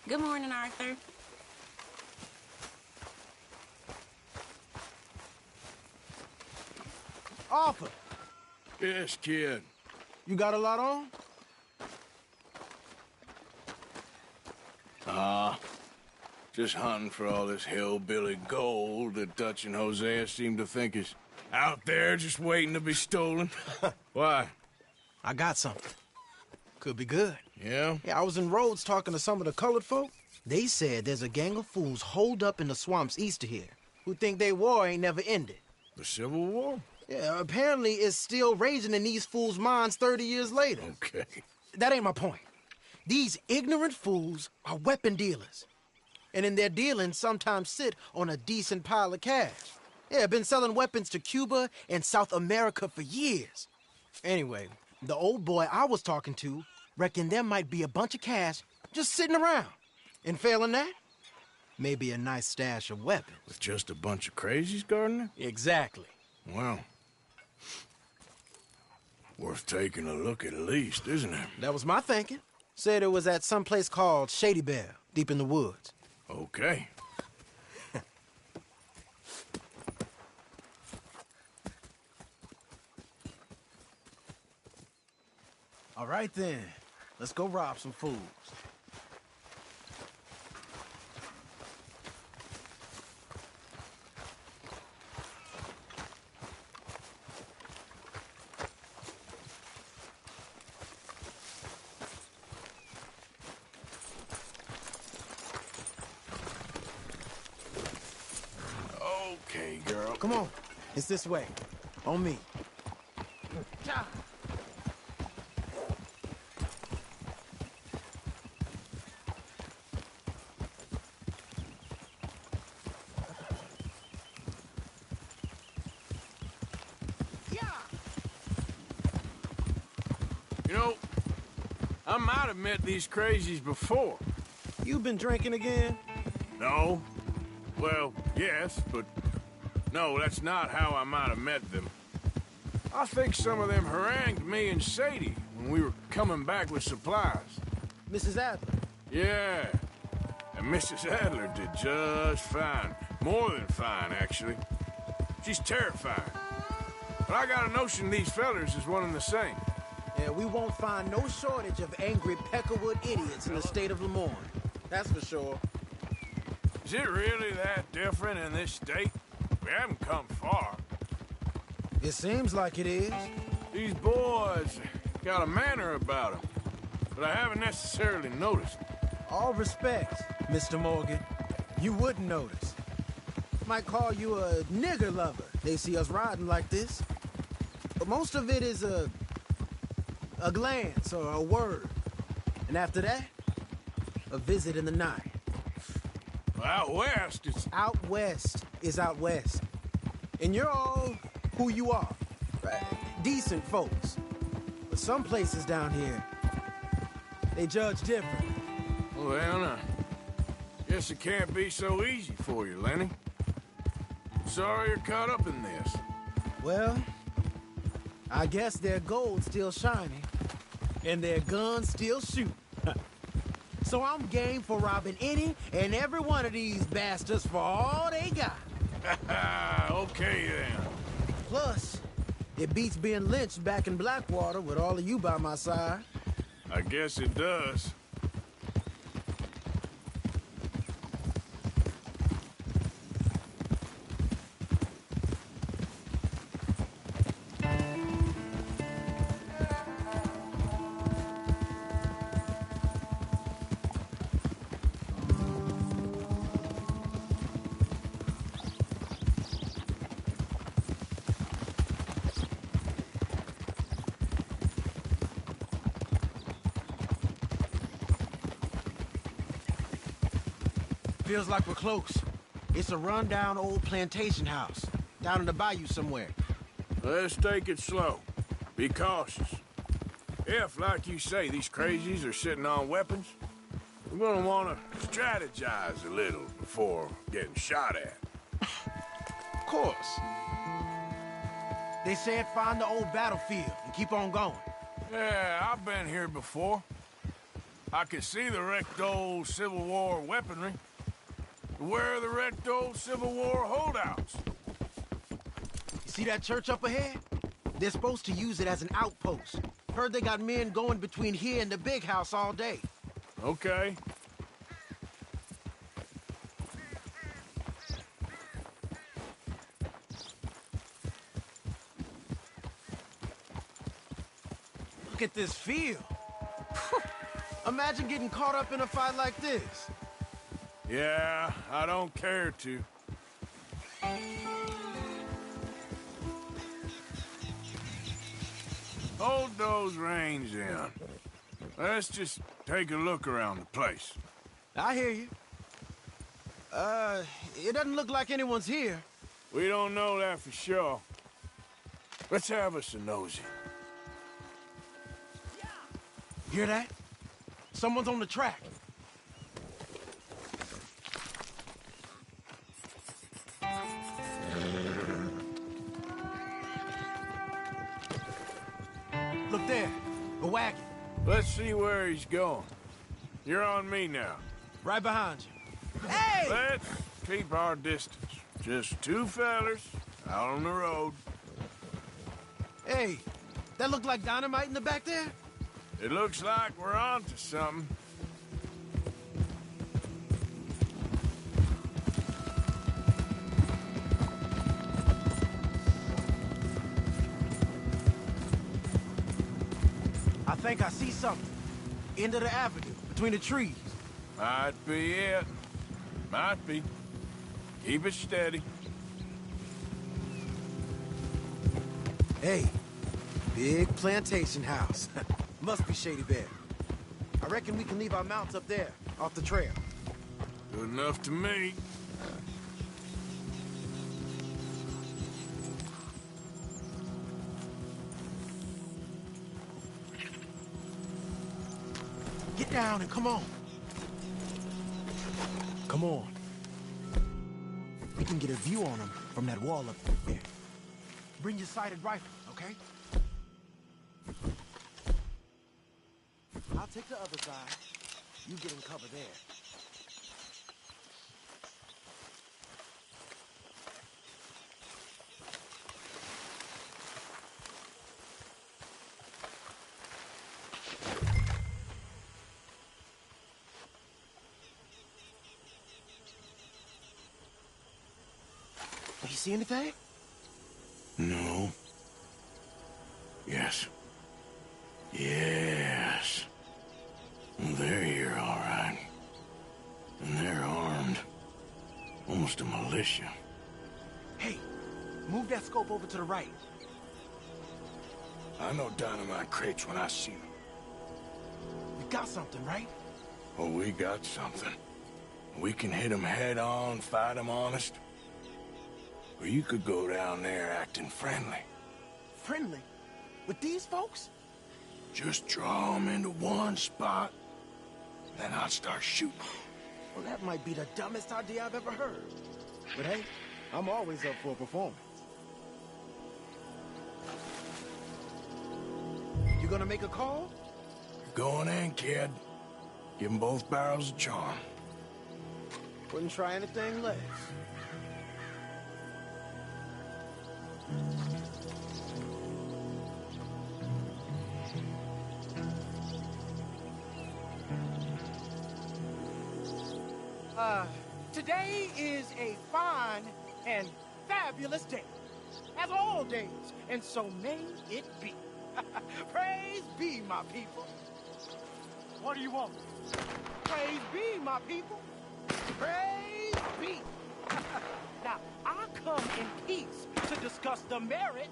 Good morning, Arthur. Arthur, Yes, kid. you got a lot on? Just hunting for all this hillbilly gold that Dutch and Hosea seem to think is out there just waiting to be stolen. Why? I got something. Could be good. Yeah? Yeah, I was in Rhodes talking to some of the colored folk. They said there's a gang of fools holed up in the swamps east of here who think their war ain't never ended. The Civil War? Yeah, apparently it's still raging in these fools' minds 30 years later. Okay. That ain't my point. These ignorant fools are weapon dealers. And in their dealing, sometimes sit on a decent pile of cash. Yeah, been selling weapons to Cuba and South America for years. Anyway, the old boy I was talking to reckoned there might be a bunch of cash just sitting around. And failing that, maybe a nice stash of weapons. With just a bunch of crazies guarding it? Exactly. Well, worth taking a look at least, isn't it? That was my thinking. Said it was at some place called Shady Belle, deep in the woods. Okay. All right then, let's go rob some fools. Okay, girl. Come on, it's this way. On me. You know, I might have met these crazies before. You been drinking again? No? Well, yes, but no, that's not how I might have met them. I think some of them harangued me and Sadie when we were coming back with supplies. Mrs. Adler. Yeah, and Mrs. Adler did just fine. More than fine, actually. She's terrifying. But I got a notion these fellers is one and the same. Yeah, we won't find no shortage of angry Peckerwood idiots in the state of Lemoyne. That's for sure. Is it really that different in this state? We haven't come far. It seems like it is. These boys got a manner about them, but I haven't necessarily noticed. All respect, Mr. Morgan. You wouldn't notice. Might call you a nigger lover. They see us riding like this. But most of it is a glance or a word. And after that, a visit in the night. Out west, it's... Out west is out west. And you're all who you are. Right? Decent folks. But some places down here, they judge different. Well, I guess it can't be so easy for you, Lenny. Sorry you're caught up in this. Well, I guess their gold's still shining, and their guns still shoot. So I'm game for robbing any and every one of these bastards for all they got. Okay, then. Plus, it beats being lynched back in Blackwater with all of you by my side. I guess it does. Feels like we're close. It's a rundown old plantation house, down in the bayou somewhere. Let's take it slow. Be cautious. If, like you say, these crazies are sitting on weapons, we're gonna want to strategize a little before getting shot at. Of course. They said find the old battlefield and keep on going. Yeah, I've been here before. I can see the wrecked old Civil War weaponry. Where are the wrecked old Civil War holdouts? You see that church up ahead? They're supposed to use it as an outpost. Heard they got men going between here and the big house all day. Okay. Look at this field. Imagine getting caught up in a fight like this. Yeah, I don't care to. Hold those reins in. Let's just take a look around the place. I hear you. It doesn't look like anyone's here. We don't know that for sure. Let's have us a nosy. Hear that? Someone's on the track. Look there, a wagon. Let's see where he's going. You're on me now. Right behind you. Hey! Let's keep our distance. Just two fellers out on the road. Hey, that look like dynamite in the back there? It looks like we're on to something. I think I see something. End of the avenue, between the trees. Might be it. Might be. Keep it steady. Hey, big plantation house. Must be Shady Bear. I reckon we can leave our mounts up there, off the trail. Good enough to me. Get down and come on. Come on. We can get a view on them from that wall up there. Bring your sighted rifle, okay? I'll take the other side. You get in cover there. You see anything? No. Yes. Yes. They're here, all right. And they're armed. Almost a militia. Hey, move that scope over to the right. I know dynamite crates when I see them. We got something, right? Oh, we got something. We can hit them head on, fight them honest. Or you could go down there acting friendly. Friendly? With these folks? Just draw them into one spot, then I'll start shooting. Well, that might be the dumbest idea I've ever heard. But hey, I'm always up for a performance. You gonna make a call? Going in, kid. Give them both barrels a charm. Wouldn't try anything less. Today is a fine and fabulous day, as all days, and so may it be. Praise be, my people. What do you want? Praise be, my people. Praise be. Now, I come in peace to discuss the merit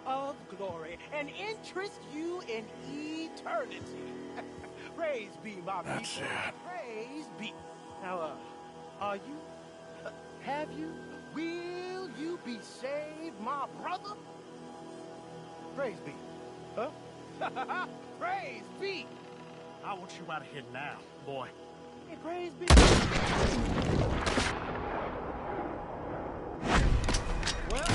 of glory and interest you in eternity. Praise be, my people. That's it. Praise be. Now, are you? Have you? Will you be saved, my brother? Praise be. Huh? Praise be. I want you out of here now, boy. Hey, praise be. Well,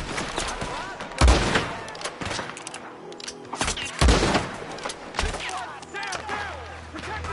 down. Protect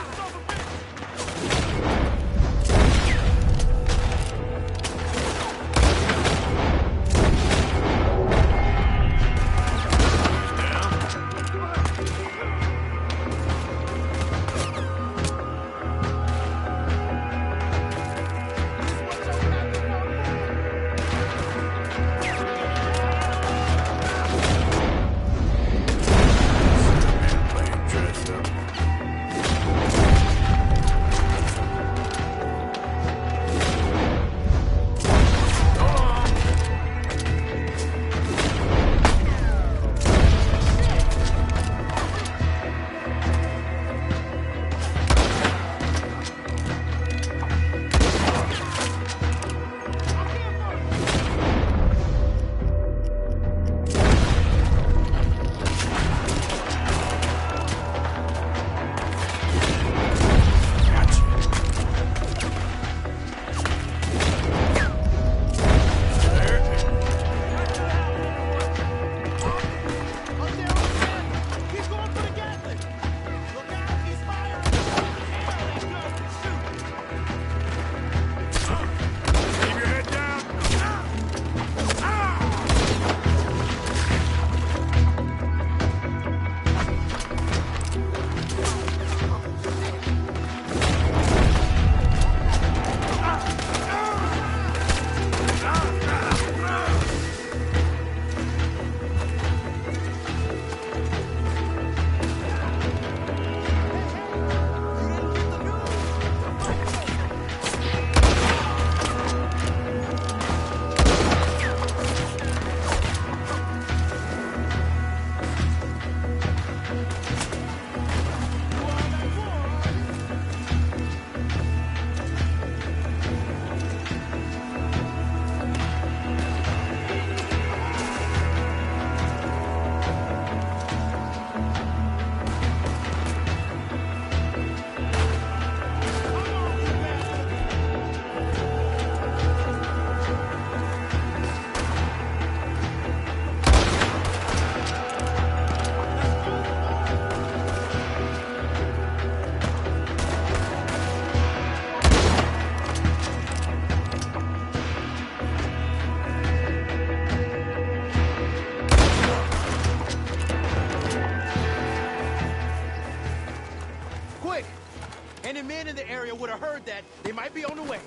any men in the area would have heard that, they might be on the way.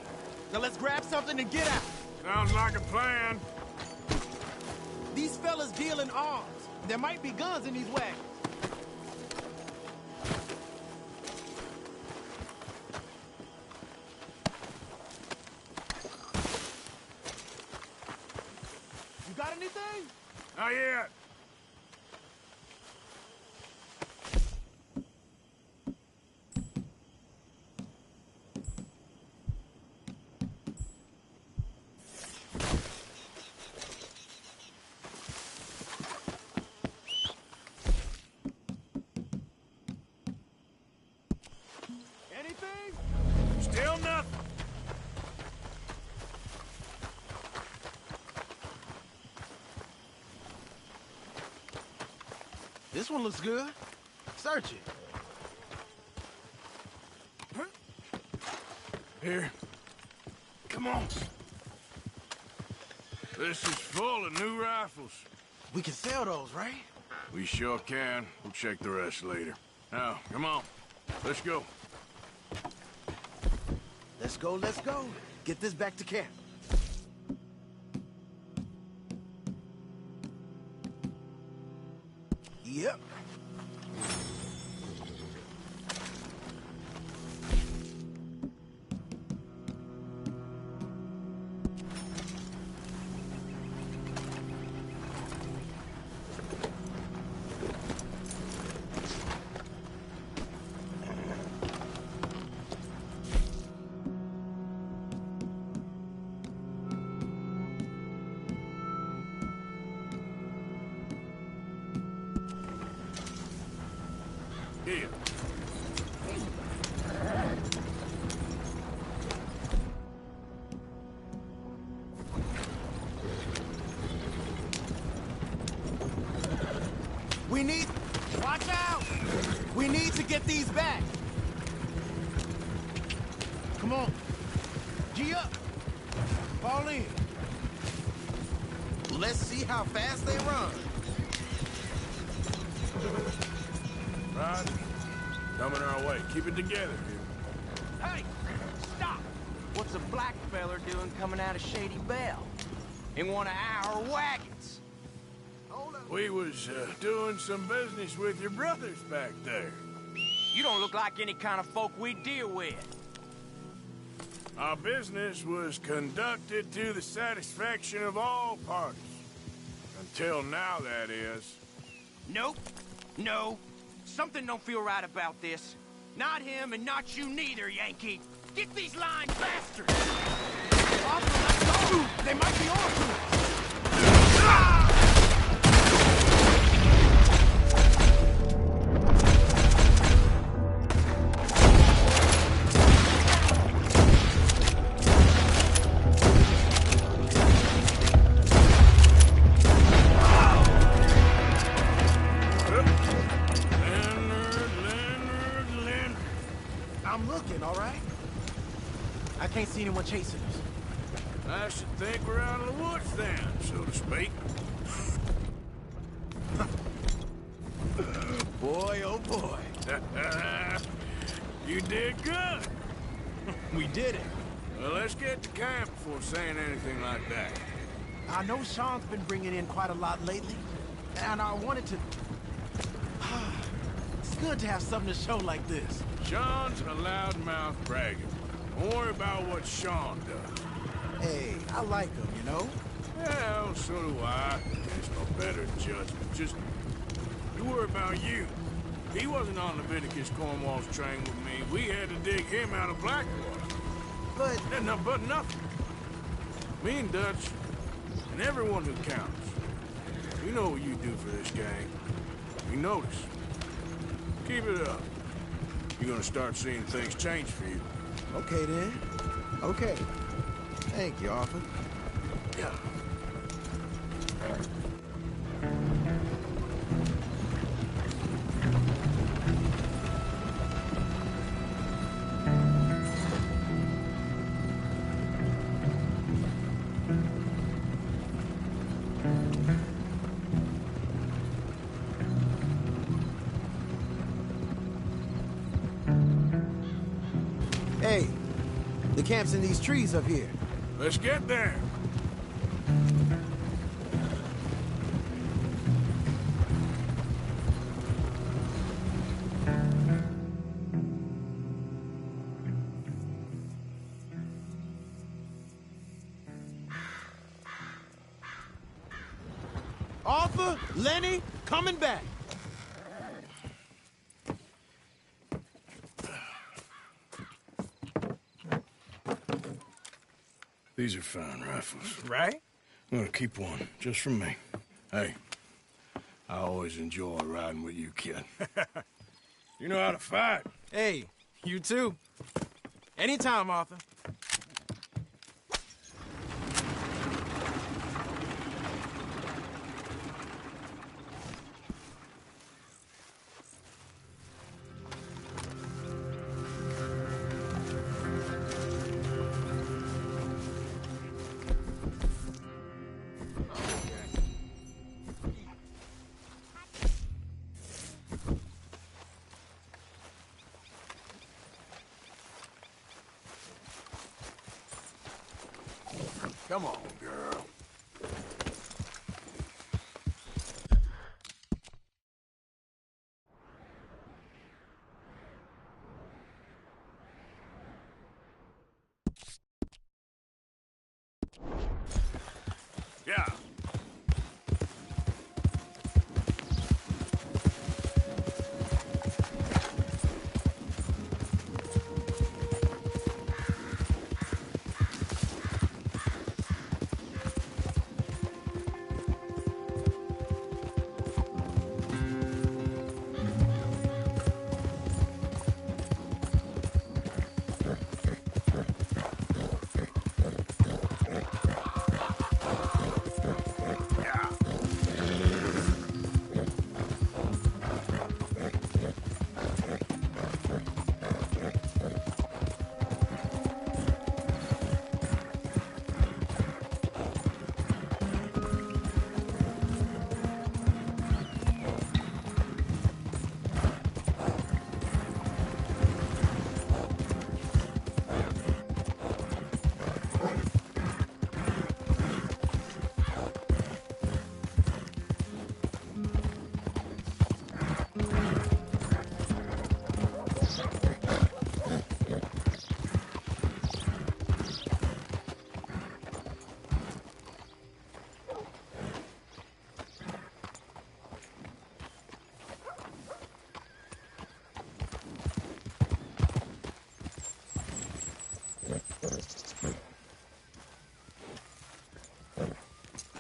Now let's grab something and get out. Sounds like a plan. These fellas deal in arms. There might be guns in these wagons. You got anything? Not yet. Anything? Still nothing. This one looks good. Search it. Here. Come on. This is full of new rifles. We can sell those, right? We sure can. We'll check the rest later. Now, come on. Let's go. Let's go, let's go. Get this back to camp. Yep. Here. We need... Watch out! We need to get these back. Come on. G up. Fall in. Let's see how fast they run. Right. Coming our way. Keep it together. Hey! Stop! What's a black feller doing coming out of Shady Belle? In one of our wagons? We was doing some business with your brothers back there. You don't look like any kind of folk we deal with. Our business was conducted to the satisfaction of all parties. Until now, that is. Nope. No. Something don't feel right about this. Not him and not you neither, Yankee. Get these lines faster! Arthur, let's go! They might be on to us! I'm looking, all right? I can't see anyone chasing us. I should think we're out of the woods then, so to speak. Boy, oh boy. You did good. We did it. Well, let's get to camp before saying anything like that. I know Sean's been bringing in quite a lot lately, and I wanted to... It's good to have something to show like this. Sean's a loudmouth bragging. Don't worry about what Sean does. Hey, I like him, you know? Well, so do I. There's no better judgment. Just, you worry about you. He wasn't on Leviticus Cornwall's train with me. We had to dig him out of Blackwater. But nothing. Me and Dutch, and everyone who counts. You know what you do for this gang. We notice. Keep it up. You're gonna start seeing things change for you. Okay, then. Okay. Thank you, Arthur. Yeah. The camp's in these trees up here. Let's get there. Arthur, Lenny, coming back. These are fine rifles. Right? I'm gonna keep one, just from me. Hey, I always enjoy riding with you, kid. You know how to fight. Hey, you too. Anytime, Arthur. Come on, girl. Yeah.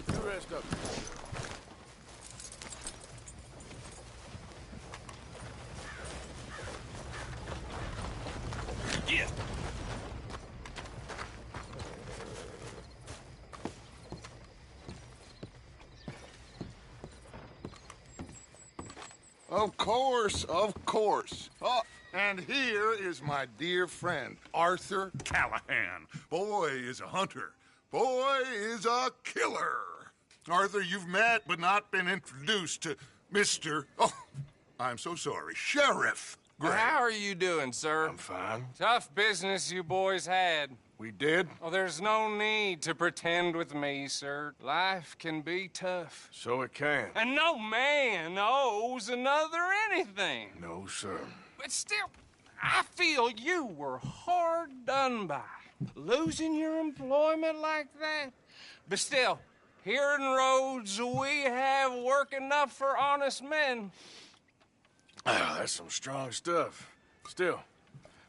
The rest of it. Yeah. Of course, of course. Oh, and here is my dear friend, Arthur Callahan. Boy is a hunter. Boy is a killer. Arthur, you've met but not been introduced to Mr. Oh, I'm so sorry, Sheriff Gray. How are you doing, sir? I'm fine. Tough business you boys had. We did? Oh, there's no need to pretend with me, sir. Life can be tough. So it can. And no man owes another anything. No, sir. But still, I feel you were hard done by. Losing your employment like that. But still, here in Rhodes, we have work enough for honest men. Ah, that's some strong stuff. Still,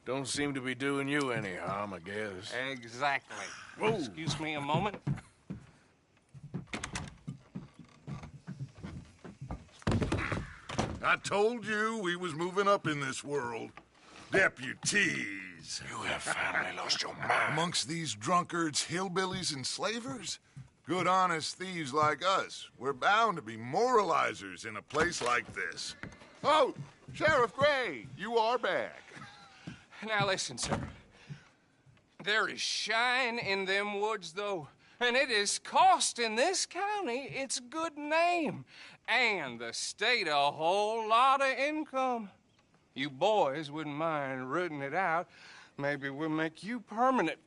don't seem to be doing you any harm, I guess. Exactly. Whoa. Excuse me a moment. I told you we was moving up in this world. Deputies. You have finally lost your mind. Amongst these drunkards, hillbillies, and slavers? Good, honest thieves like us. We're bound to be moralizers in a place like this. Oh, Sheriff Gray, you are back. Now listen, sir. There is shine in them woods, though, and it is costing this county its good name and the state a whole lot of income. You boys wouldn't mind rooting it out, maybe we'll make you permanent.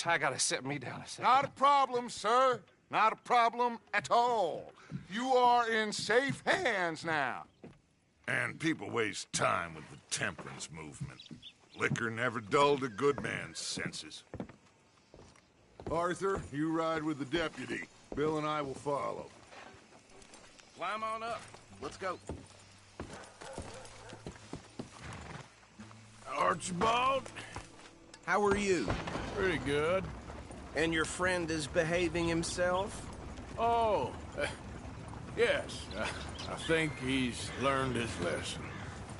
I gotta set me down a second. Not a problem, sir. Not a problem at all. You are in safe hands now. And people waste time with the temperance movement. Liquor never dulled a good man's senses. Arthur, you ride with the deputy. Bill and I will follow. Climb on up. Let's go. Archibald? How are you? Pretty good. And your friend is behaving himself? Oh, yes. I think he's learned his lesson.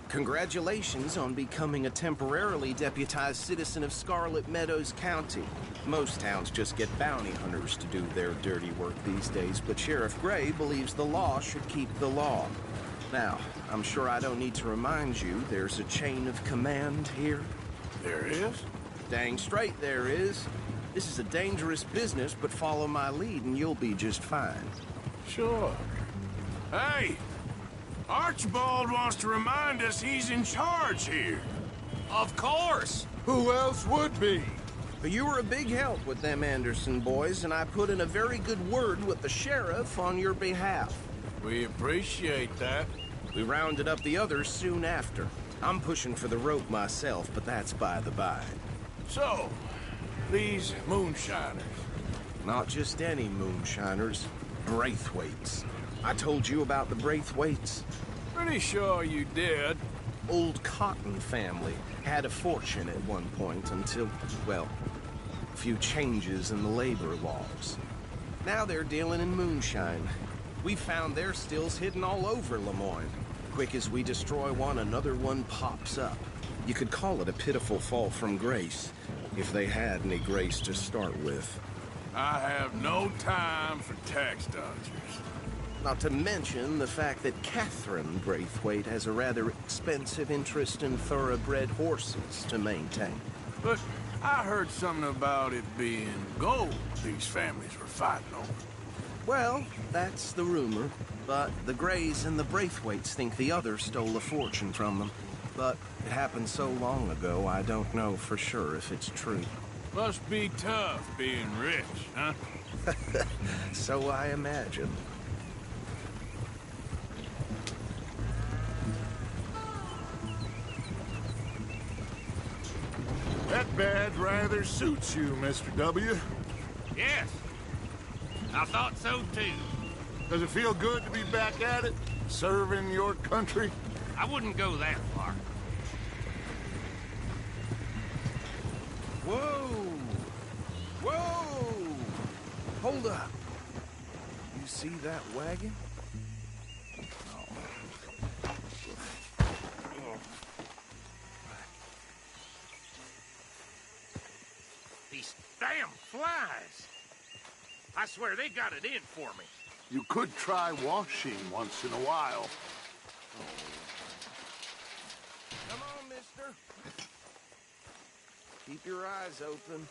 Congratulations on becoming a temporarily deputized citizen of Scarlet Meadows County. Most towns just get bounty hunters to do their dirty work these days, but Sheriff Gray believes the law should keep the law. Now, I'm sure I don't need to remind you there's a chain of command here. There is? Dang straight there is. This is a dangerous business, but follow my lead and you'll be just fine. Sure. Hey! Archibald wants to remind us he's in charge here. Of course! Who else would be? But you were a big help with them Anderson boys, and I put in a very good word with the sheriff on your behalf. We appreciate that. We rounded up the others soon after. I'm pushing for the rope myself, but that's by the by. So, these moonshiners. Not just any moonshiners. Braithwaites. I told you about the Braithwaites. Pretty sure you did. Old Cotton family had a fortune at one point until, well, a few changes in the labor laws. Now they're dealing in moonshine. We found their stills hidden all over Lemoyne. Quick as we destroy one, another one pops up. You could call it a pitiful fall from grace, if they had any grace to start with. I have no time for tax dodgers. Not to mention the fact that Catherine Braithwaite has a rather expensive interest in thoroughbred horses to maintain. But I heard something about it being gold these families were fighting over. Well, that's the rumor, but the Grays and the Braithwaites think the others stole a fortune from them. But it happened so long ago, I don't know for sure if it's true. Must be tough being rich, huh? So I imagine. That badge rather suits you, Mr. W. Yes. I thought so, too. Does it feel good to be back at it? Serving your country? I wouldn't go that far. Whoa! Whoa! Hold up. You see that wagon? These damn flies. I swear they got it in for me. You could try washing once in a while. Come on, mister. Keep your eyes open.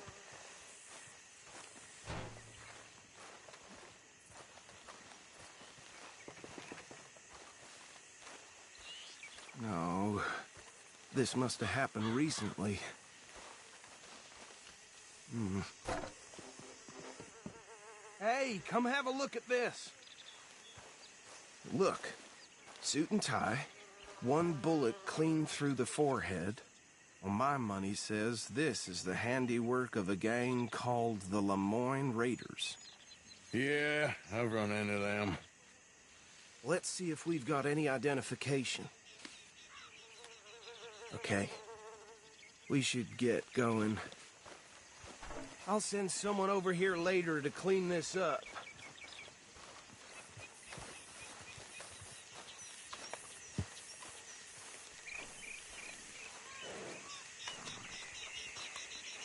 No. This must have happened recently. Hey, come have a look at this. Look. Suit and tie. One bullet clean through the forehead. Well, my money says this is the handiwork of a gang called the Lemoyne Raiders. Yeah, I've run into them. Let's see if we've got any identification. Okay. We should get going. I'll send someone over here later to clean this up.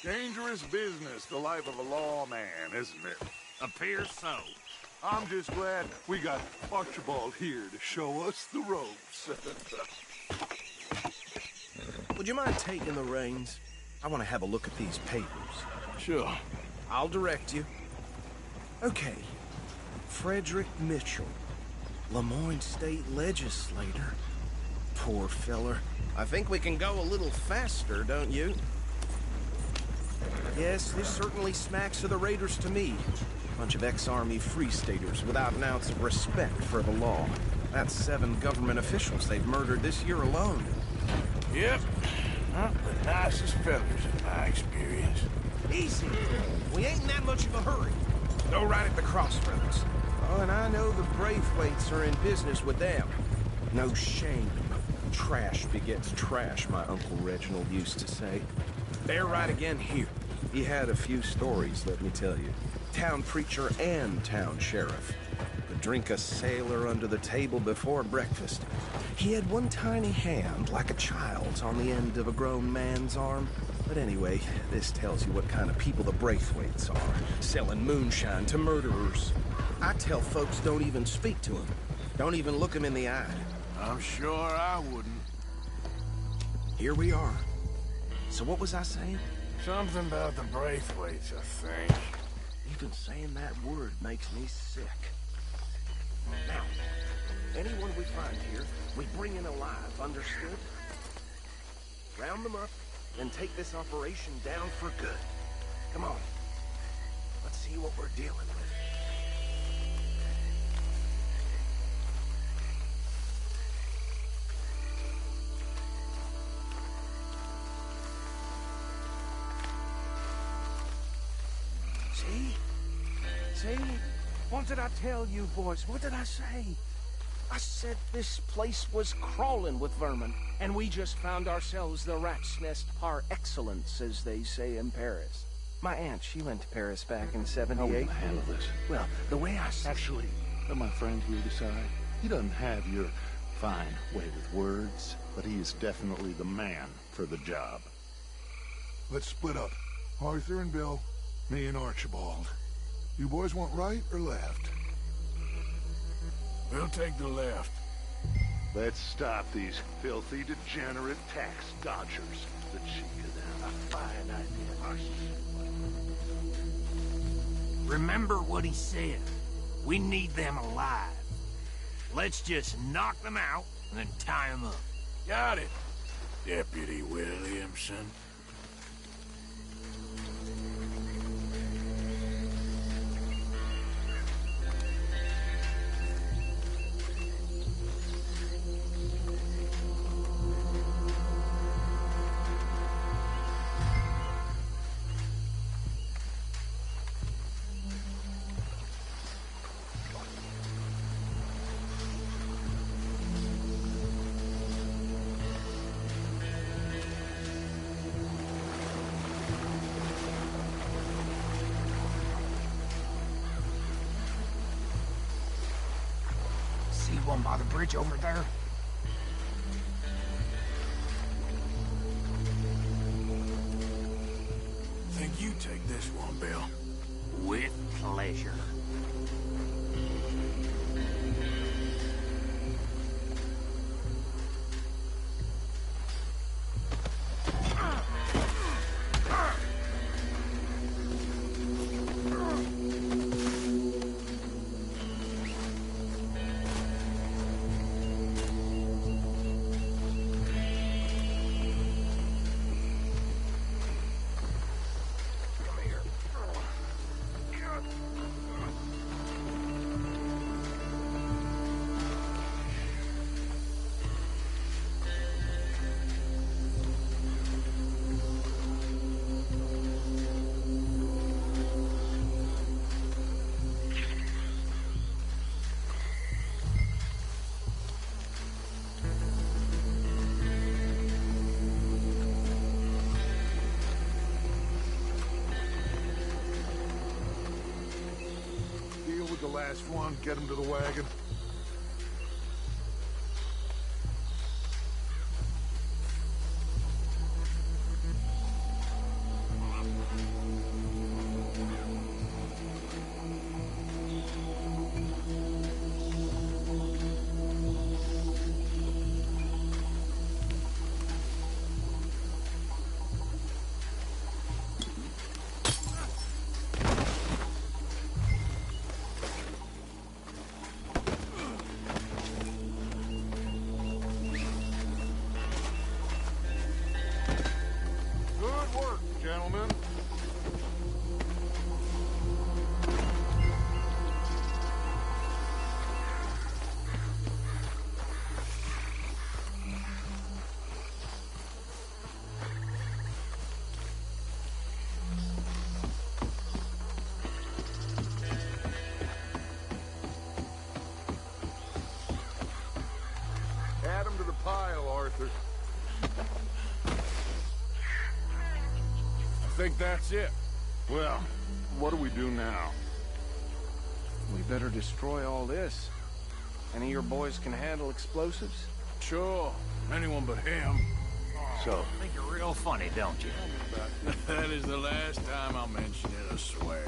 Dangerous business, the life of a lawman, isn't it? Appears so. I'm just glad we got Archibald here to show us the ropes. Would you mind taking the reins? I want to have a look at these papers. Sure. I'll direct you. Okay. Frederick Mitchell, Lemoyne State Legislator. Poor feller. I think we can go a little faster, don't you? Yes, this certainly smacks of the Raiders to me. Bunch of ex-Army Free Staters without an ounce of respect for the law. That's 7 government officials they've murdered this year alone. Yep. Not the nicest fellas in my experience. Easy. We ain't in that much of a hurry. Go right at the crossroads. Oh, and I know the Braithwaites are in business with them. No shame. Trash begets trash, my Uncle Reginald used to say. They're right again here. He had a few stories, let me tell you. Town preacher and town sheriff. Could drink a sailor under the table before breakfast. He had one tiny hand, like a child's, on the end of a grown man's arm. But anyway, this tells you what kind of people the Braithwaites are. Selling moonshine to murderers. I tell folks don't even speak to him. Don't even look him in the eye. I'm sure I wouldn't. Here we are. So what was I saying? Something about the Braithwaites, I think. Even saying that word makes me sick. Now, anyone we find here, we bring in alive, understood? Round them up, and take this operation down for good. Come on. Let's see what we're dealing with. See? What did I tell you, boys? What did I say? I said this place was crawling with vermin, and we just found ourselves the rat's nest par excellence, as they say in Paris. My aunt, she went to Paris back in '78. How are we gonna handle this? Well, the way I said... Actually, let my friend here decide. He doesn't have your fine way with words, but he is definitely the man for the job. Let's split up. Arthur and Bill, me and Archibald. You boys want right or left? We'll take the left. Let's stop these filthy, degenerate tax dodgers. The cheek of them. A fine idea. Remember what he said. We need them alive. Let's just knock them out and then tie them up. Got it, Deputy Williamson. One by the bridge over there. Think you take this one, Bill. With pleasure. The last one, get him to the wagon. pile, Arthur. I think that's it. Well, what do we do now? We better destroy all this. Any of your boys can handle explosives? Sure. Anyone but him. So, Think you're real funny, don't you? That is the last time I'll mention it, I swear.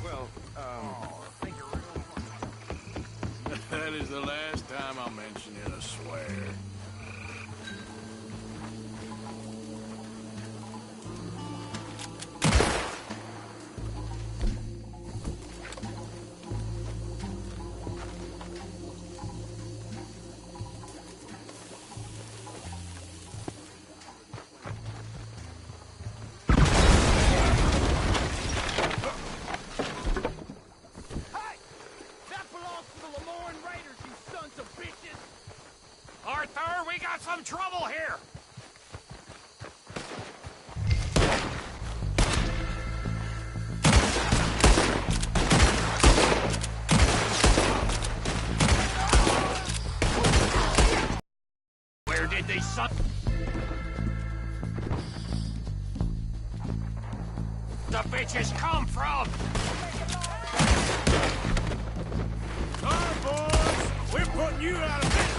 Well, That is the last time I'll mention it, I swear. Arthur, we got some trouble here! Where did these the bitches come from? All right, boys! We're putting you out of business!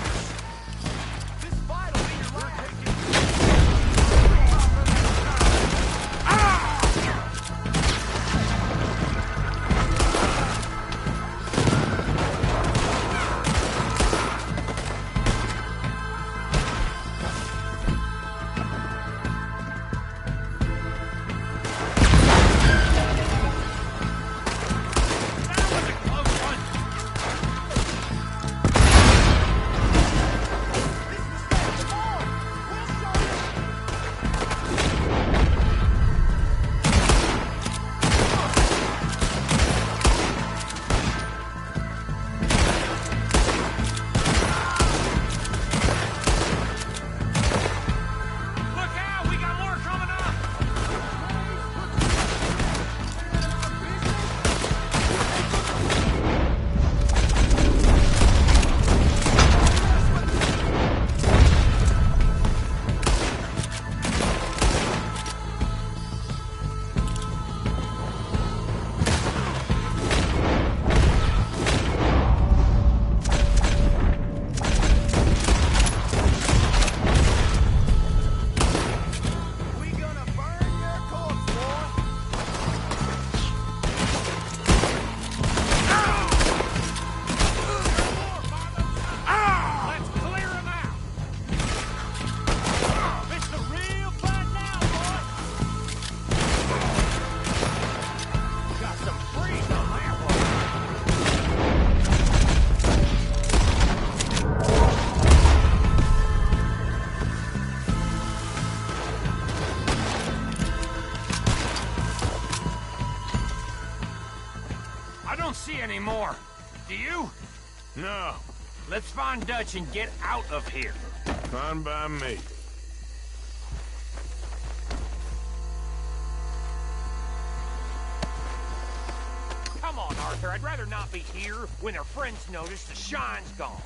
Anymore. Do you? No. Let's find Dutch and get out of here. Fine by me. Come on, Arthur. I'd rather not be here when their friends notice the shine's gone.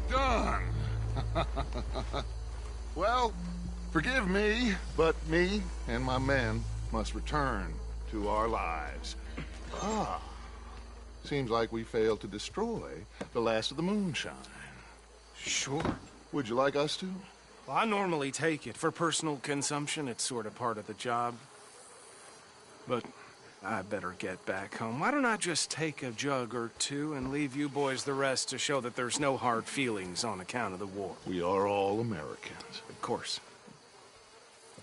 done. Well, forgive me, but me and my men must return to our lives. Ah, seems like we failed to destroy the last of the moonshine. Sure. Would you like us to? Well, I normally take it. For personal consumption, it's sort of part of the job. But I better get back home. Why don't I just take a jug or two and leave you boys the rest to show that there's no hard feelings on account of the war? We are all Americans. Of course.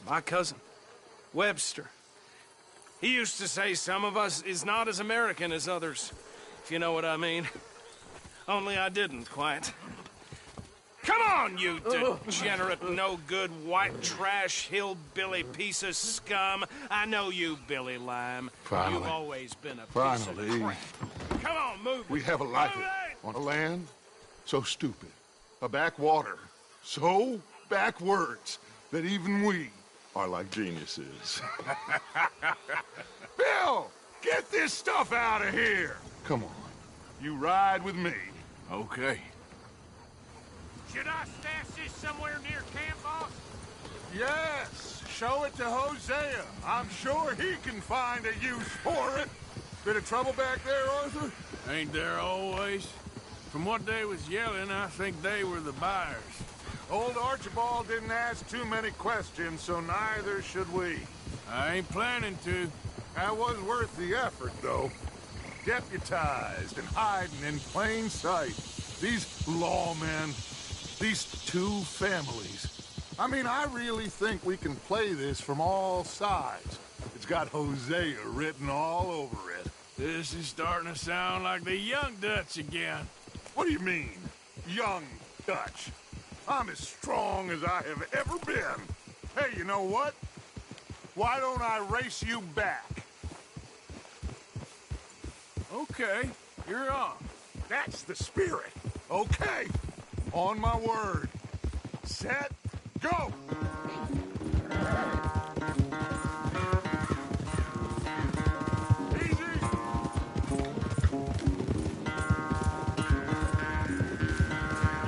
My cousin, Webster, he used to say some of us is not as American as others, if you know what I mean. Only I didn't quite. Come on, you degenerate, no-good, white trash, hillbilly piece of scum. I know you, Billy Lime. Finally. You've always been a piece Finally. of crap. Come on, move it. We have a life Move it! on a land so stupid, a backwater so backwards that even we are like geniuses. Bill, get this stuff out of here. Come on, you ride with me. Okay. Should I stash this somewhere near camp, boss? Yes, show it to Hosea. I'm sure he can find a use for it. Bit of trouble back there, Arthur? Ain't there always? From what they was yelling, I think they were the buyers. Old Archibald didn't ask too many questions, so neither should we. I ain't planning to. That was worth the effort, though. Deputized and hiding in plain sight. These lawmen, these two families. I mean, I really think we can play this from all sides. It's got Hosea written all over it. This is starting to sound like the Young Dutch again. What do you mean, young Dutch? I'm as strong as I have ever been. Hey, you know what? Why don't I race you back? Okay, you're on. That's the spirit. Okay, on my word. Set, go! Easy!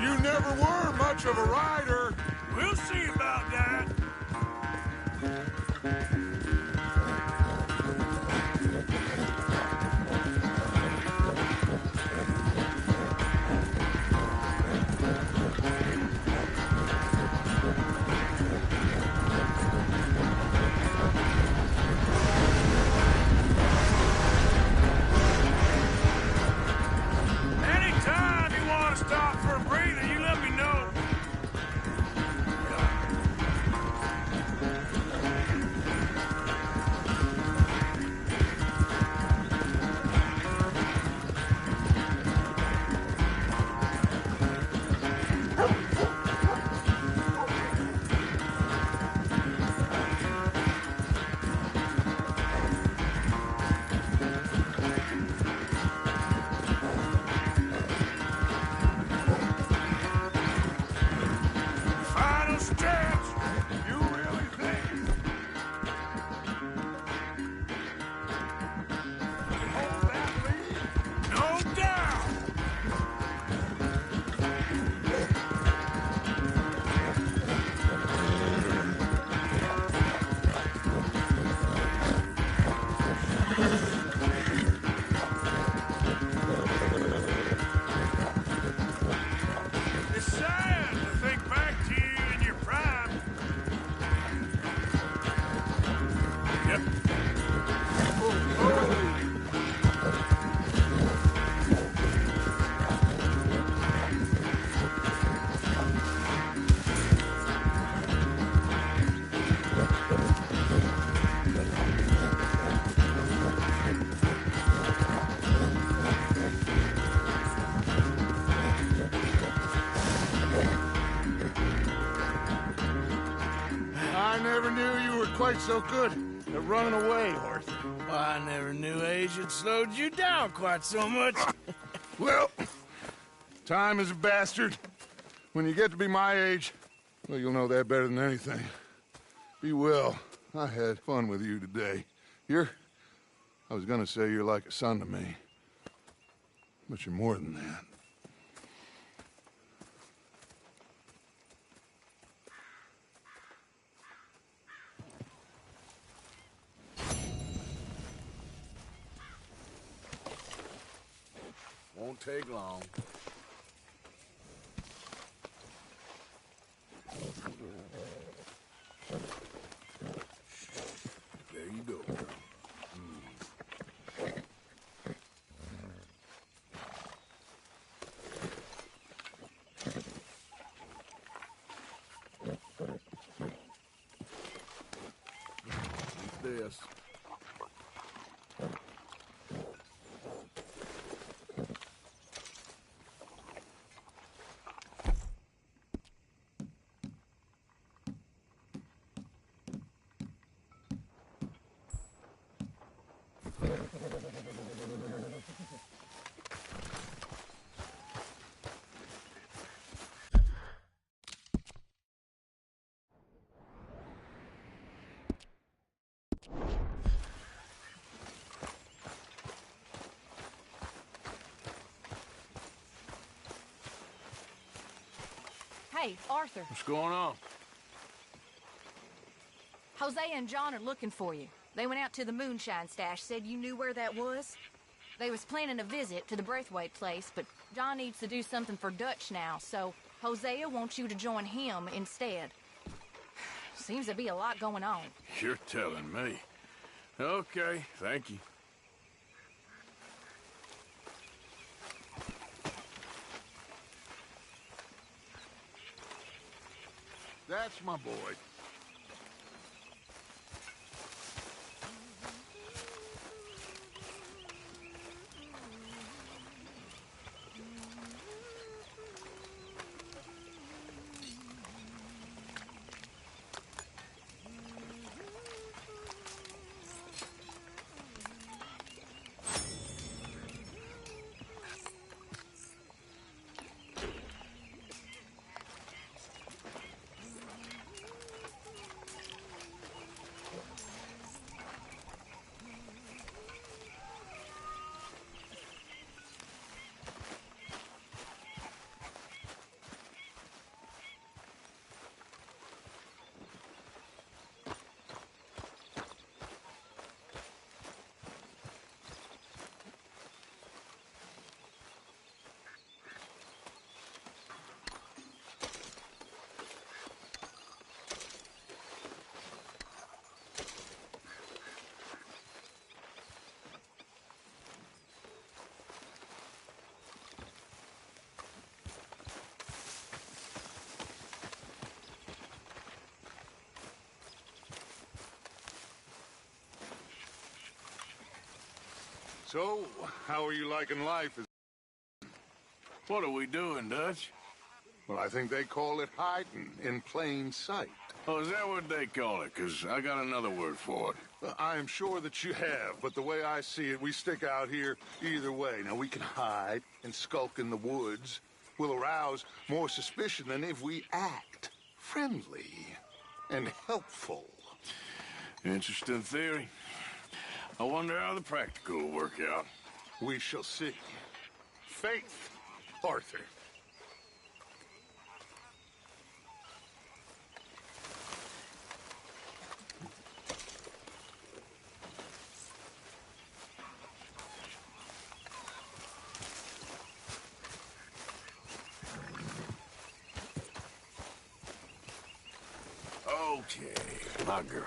You never were much of a rider. We'll see about that. Anytime you want to stop for a breather, you let me know. Final stretch. You really think? Hold that lead? No doubt. It's sad to think back to you in your prime. Yep. I never knew you were quite so good at running away, Arthur. I never knew age had slowed you down quite so much. Well, time is a bastard. When you get to be my age, well, you'll know that better than anything. Be well. I had fun with you today. I was gonna say you're like a son to me. But you're more than that. won't take long. There you go, girl. This. Hey, Arthur. What's going on? Jose and John are looking for you. They went out to the moonshine stash, said you knew where that was. They was planning a visit to the Braithwaite place, but John needs to do something for Dutch now, so Hosea wants you to join him instead. Seems to be a lot going on. You're telling me. Okay, thank you. That's my boy. So, how are you liking life? What are we doing, Dutch? Well, I think they call it hiding in plain sight. Oh, is that what they call it? 'Cause I got another word for it. I am sure that you have, but the way I see it, we stick out here either way. Now, we can hide and skulk in the woods. We'll arouse more suspicion than if we act friendly and helpful. Interesting theory. I wonder how the practical will work out. We shall see. Faith, Arthur. Okay, my girl.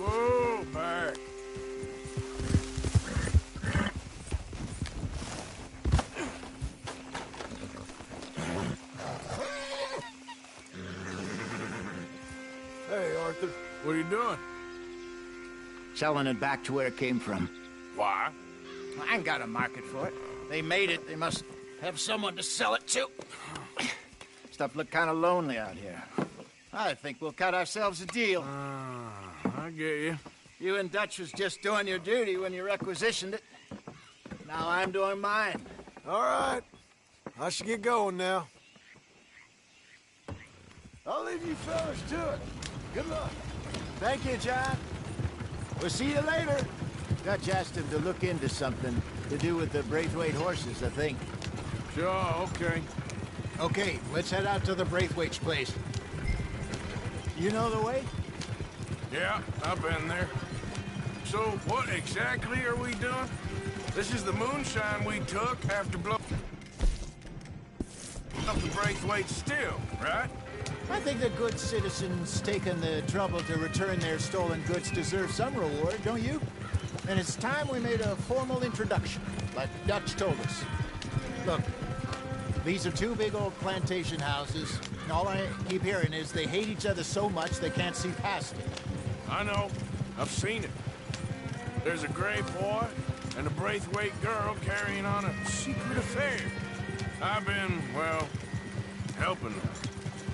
Whoa, back. Hey, Arthur, what are you doing? Selling it back to where it came from. Why? I ain't got a market for it. They made it. They must have someone to sell it to. Stuff look kind of lonely out here. I think we'll cut ourselves a deal. I get you. You and Dutch was just doing your duty when you requisitioned it. Now I'm doing mine. All right. I should get going now. I'll leave you fellas to it. Good luck. Thank you, John. We'll see you later. Dutch asked him to look into something to do with the Braithwaite horses, I think. Sure, okay. Okay, let's head out to the Braithwaite's place. You know the way? Yeah, I've been there. So what exactly are we doing? This is the moonshine we took after blowing up the Braithwaite still, right? I think the good citizens taking the trouble to return their stolen goods deserve some reward, don't you? And it's time we made a formal introduction, like Dutch told us. Look, these are two big old plantation houses, and all I keep hearing is they hate each other so much they can't see past it. I know. I've seen it. There's a gray boy and a Braithwaite girl carrying on a secret affair. I've been, well, helping them.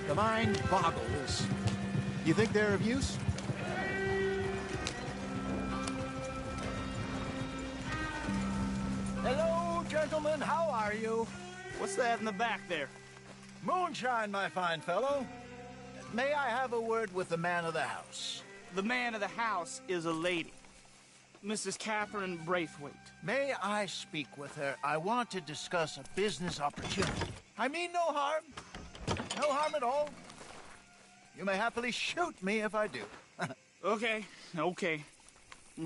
The mind boggles. You think they're of use? Hello, gentlemen. How are you? What's that in the back there? Moonshine, my fine fellow. May I have a word with the man of the house? The man of the house is a lady. Mrs. Catherine Braithwaite. May I speak with her? I want to discuss a business opportunity. I mean no harm. No harm at all. You may happily shoot me if I do. Okay.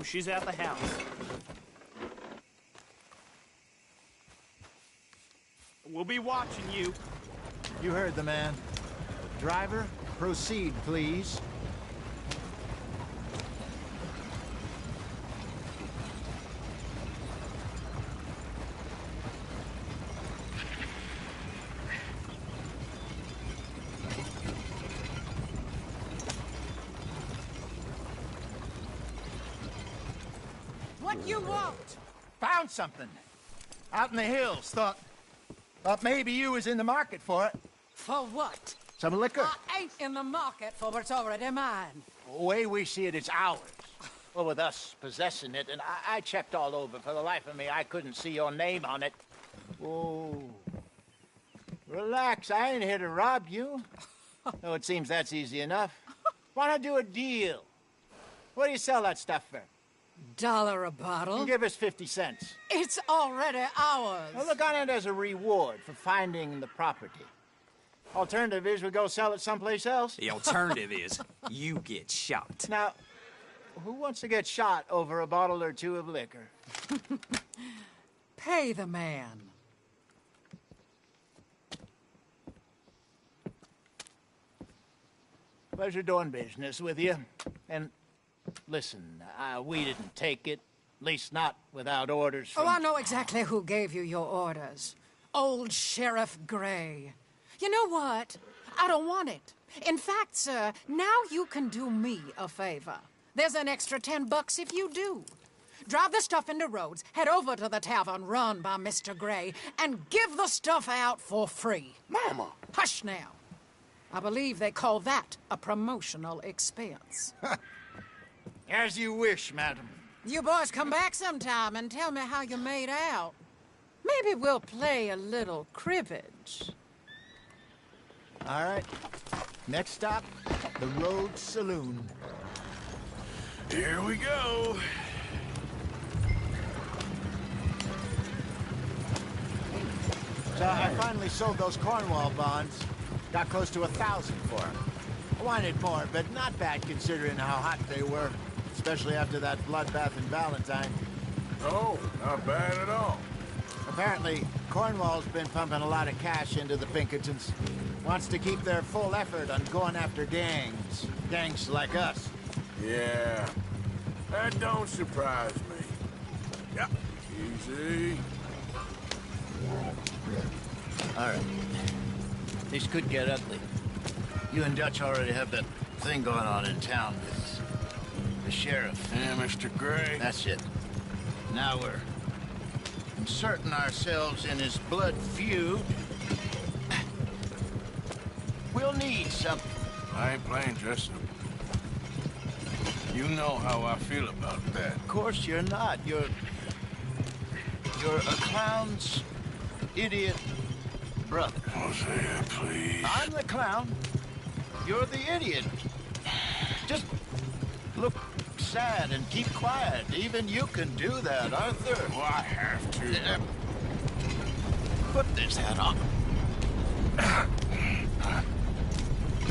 She's at the house. We'll be watching you. You heard the man. Driver, proceed, please. What you want? Found something. Out in the hills. Thought maybe you was in the market for it. For what? Some liquor. I ain't in the market for what's already mine. The way we see it, it's ours. Well, with us possessing it, and I checked all over. For the life of me, I couldn't see your name on it. Oh. Relax, I ain't here to rob you. Though it seems that's easy enough. Why not do a deal? What do you sell that stuff for? $1 a bottle? You give us 50 cents. It's already ours. Well, look on it as a reward for finding the property. Alternative is we go sell it someplace else. The alternative is you get shot. Now, who wants to get shot over a bottle or two of liquor? Pay the man. Pleasure doing business with you. And listen, we didn't take it. At least not without orders from... Oh, I know exactly who gave you your orders. Old Sheriff Gray. You know what? I don't want it. In fact, sir, now you can do me a favor. There's an extra $10 if you do. Drive the stuff into Rhodes, head over to the tavern run by Mr. Gray, and give the stuff out for free. Mama! Hush now. I believe they call that a promotional expense. As you wish, madam. You boys come back sometime and tell me how you made out. Maybe we'll play a little cribbage. All right. Next stop, the Rhodes Saloon. Here we go. So I finally sold those Cornwall bonds. Got close to 1,000 for them. I wanted more, but not bad considering how hot they were. Especially after that bloodbath in Valentine. Oh, not bad at all. Apparently, Cornwall's been pumping a lot of cash into the Pinkertons. Wants to keep their full effort on going after gangs. Gangs like us. Yeah, that don't surprise me. Yep, easy. All right. This could get ugly. You and Dutch already have that thing going on in town with the sheriff. Yeah, Mr. Gray. That's it. Now we're inserting ourselves in his blood feud. We'll need something. I ain't playing dress-up. You know how I feel about that. Of course you're not. You're You're a clown's idiot brother. Hosea, please. I'm the clown. You're the idiot. Just look sad and keep quiet. Even you can do that, Arthur. Well, I have to. Put this hat on.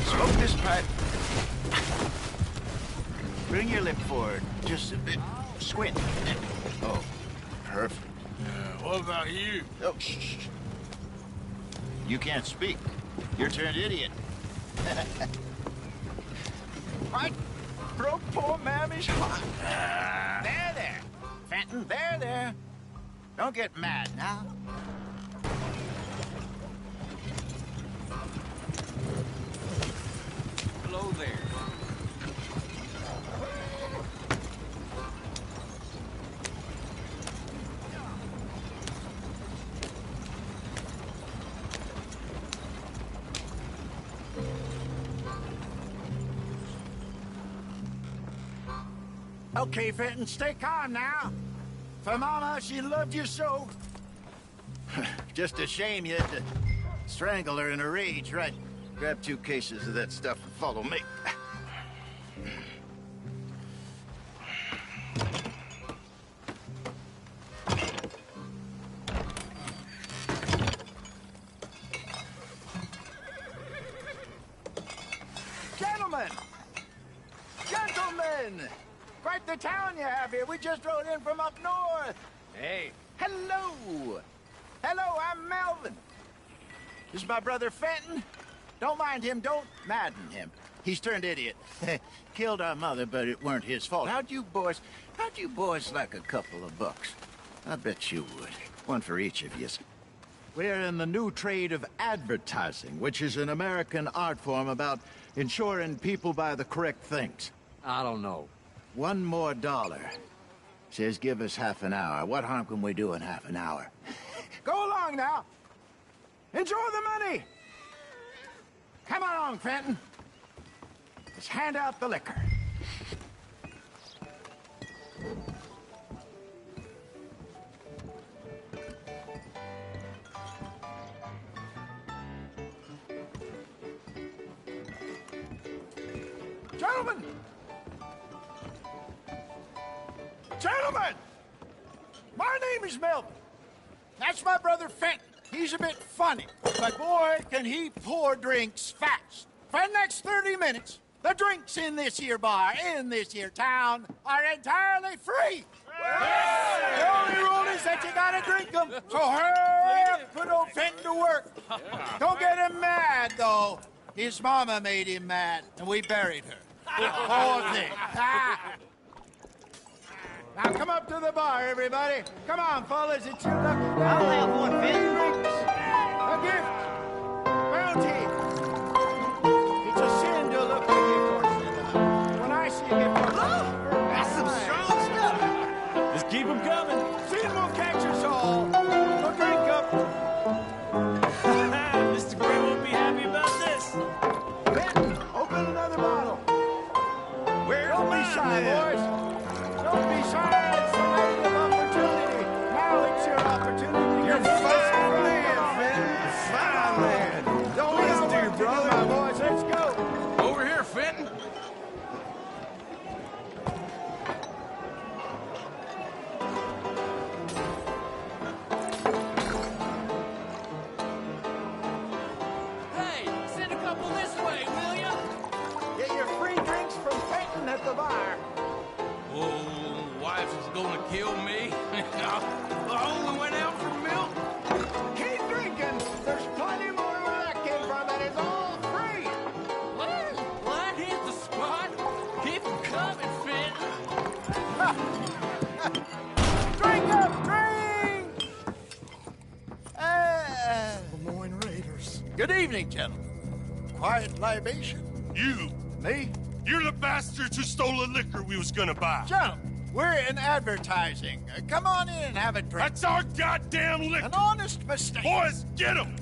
Smoke this pipe. Bring your lip forward just a bit. Squint. Oh, perfect. What about you? Oh, shh. You can't speak. You're turned idiot. I broke poor Mammy's heart. There. Fenton, there. Don't get mad now. Hello there. Okay, Fenton, stay calm now. For Mama, she loved you so. Just a shame you had to strangle her in a rage, right? Grab 2 cases of that stuff and follow me. Gentlemen! Quite the town you have here. We just rode in from up north. Hey. Hello, I'm Melvin. This is my brother Fenton. Don't mind him, don't madden him. He's turned idiot. Killed our mother, but it weren't his fault. How'd you boys like a couple of bucks? I bet you would. One for each of you. We're in the new trade of advertising, which is an American art form about ensuring people buy the correct things. I don't know. $1 more. Says give us half an hour. What harm can we do in half an hour? Go along now. Enjoy the money. Come along, Fenton. Let's hand out the liquor. Gentlemen! My name is Melvin. That's my brother Fenton. He's a bit funny, but boy, can he pour drinks fast. For the next 30 minutes, the drinks in this here bar, in this here town, are entirely free. The only rule is that you gotta drink them. So hurry up, put old Fenton to work. Don't get him mad, though. His mama made him mad, and we buried her. Poor thing. Now come up to the bar, everybody. Come on, fellas, it's your lucky day. I'll have one, Fenton. A gift. Bounty. It's a sin to look at a gift horse. When I see a gift horse, That's some strong stuff. Just keep them coming. sin will catch us all. So drink up. Mr. Gray won't be happy about this. Fenton, open another bottle. Don't be shy, boys. Don't be shy. It's a night of opportunity. Now it's your opportunity. You're fine man, Fenton. Fine man. Don't listen to your brother. My boys, let's go. Over here, Fenton. Hey, send a couple this way, will ya? Get your free drinks from Fenton at the bar. Oh, wife is gonna kill me. I only went out for milk. Keep drinking. There's plenty more where that came from, and it's all free. Well, that hit the spot. Keep 'em coming, Fenton. Drink up, drink! Lemoyne Raiders. Good evening, gentlemen. Quiet libation? You! Me? You're the bastards who stole the liquor we was gonna buy. Gentlemen, we're in advertising. Come on in and have a drink. That's our goddamn liquor! An honest mistake. Boys, get him!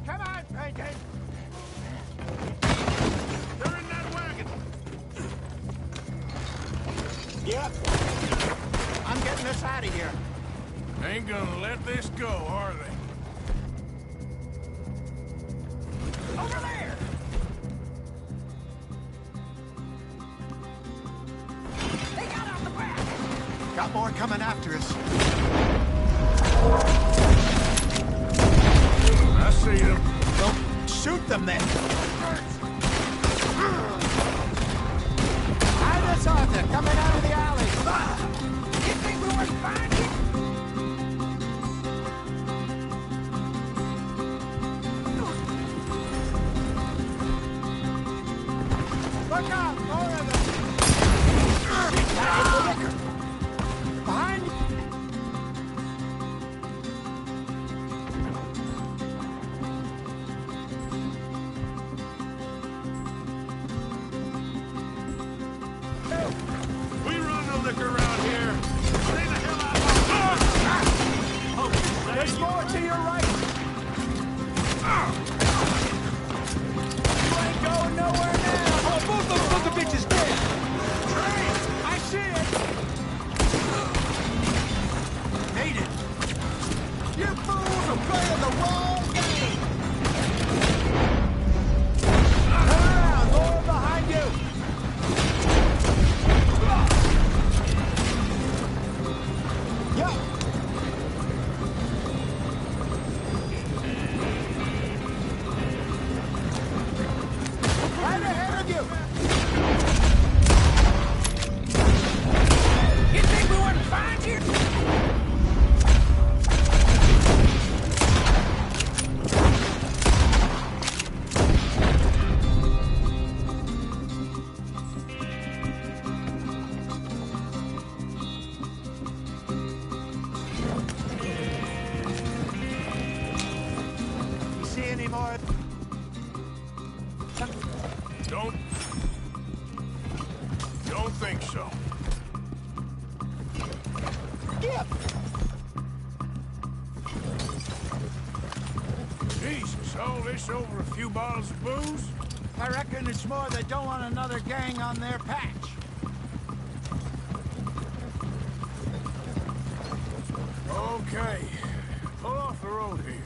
Come on, Bacon! They're in that wagon. Yep. I'm getting us out of here. Ain't gonna let this go, are they? Over there! They got out the back! Got more coming after us. I see them. Don't shoot them then. Hide us, Arthur, coming out of the alley. You think we wouldn't find you? Look out, more of them. Behind you. We run the liquor around here. Stay the hell out of There's more to your right. You ain't going nowhere now. Oh, both those fucking bitches dead! I see it. Made it. You fools are playing the wrong game. Turn around, more behind you. Yo. Right ahead of you. You think we wouldn't find you? You see any more? Don't think so. Yep. Jesus, all this over a few bottles of booze? I reckon it's more they don't want another gang on their patch. Okay. Pull off the road here.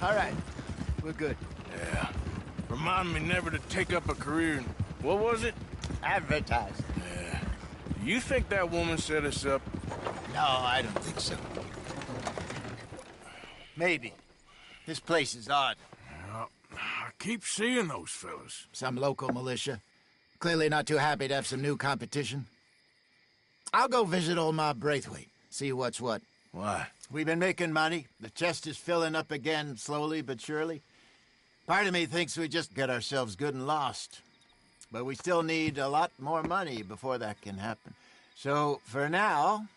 All right. We're good. Yeah. Remind me never to take up a career in... What was it? Advertised. Yeah. You think that woman set us up? No, I don't think so. Maybe. This place is odd. Well, I keep seeing those fellas. Some local militia. Clearly not too happy to have some new competition. I'll go visit old Ma Braithwaite, see what's what. Why? We've been making money. The chest is filling up again, slowly but surely. Part of me thinks we just get ourselves good and lost. But we still need a lot more money before that can happen. So, for now,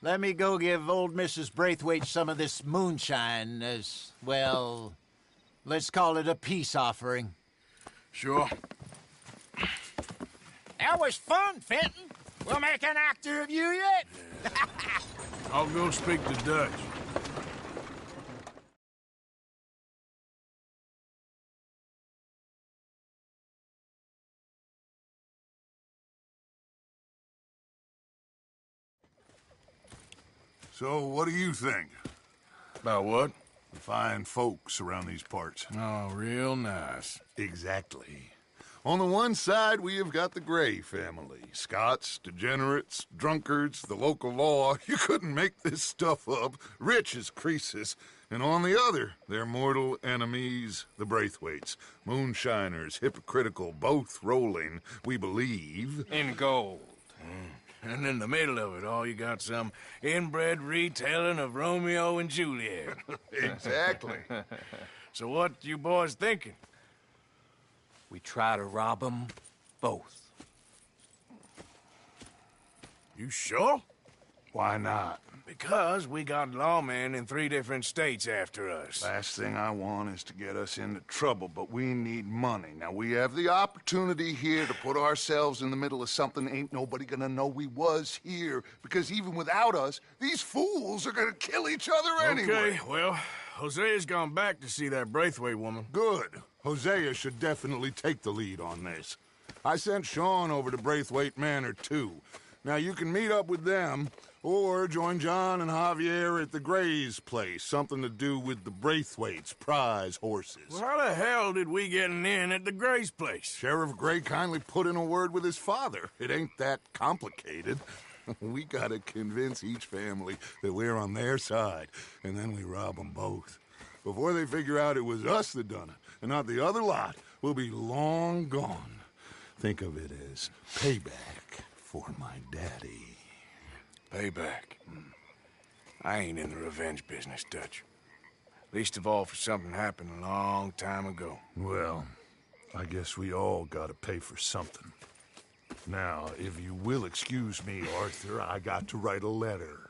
let me go give old Mrs. Braithwaite some of this moonshine as, well, let's call it a peace offering. Sure. That was fun, Fenton. We'll make an actor of you yet. I'll go speak to Dutch. So, what do you think? About what? The fine folks around these parts. Oh, real nice. Exactly. On the one side, we have got the Gray family. Scots, degenerates, drunkards, the local law. You couldn't make this stuff up. Rich as Croesus. And on the other, their mortal enemies, the Braithwaites. Moonshiners, hypocritical, both rolling, we believe. In gold. And in the middle of it all, you got some inbred retelling of Romeo and Juliet. Exactly. So what you boys thinking? We try to rob them both. You sure? Why not? Because we got lawmen in 3 different states after us. Last thing I want is to get us into trouble, but we need money. Now, we have the opportunity here to put ourselves in the middle of something ain't nobody gonna know we was here, because even without us, these fools are gonna kill each other anyway. Okay, well, Hosea's gone back to see that Braithwaite woman. Good. Hosea should definitely take the lead on this. I sent Sean over to Braithwaite Manor, too. Now, you can meet up with them, or join John and Javier at the Gray's place. Something to do with the Braithwaite's prize horses. Well, how the hell did we get in at the Gray's place? Sheriff Gray kindly put in a word with his father. It ain't that complicated. We gotta convince each family that we're on their side, and then we rob them both. Before they figure out it was us that done it, and not the other lot, we'll be long gone. Think of it as payback for my daddy. Payback? I ain't in the revenge business, Dutch. Least of all for something happened a long time ago. Well, I guess we all gotta pay for something. Now, if you will excuse me, Arthur, I got to write a letter.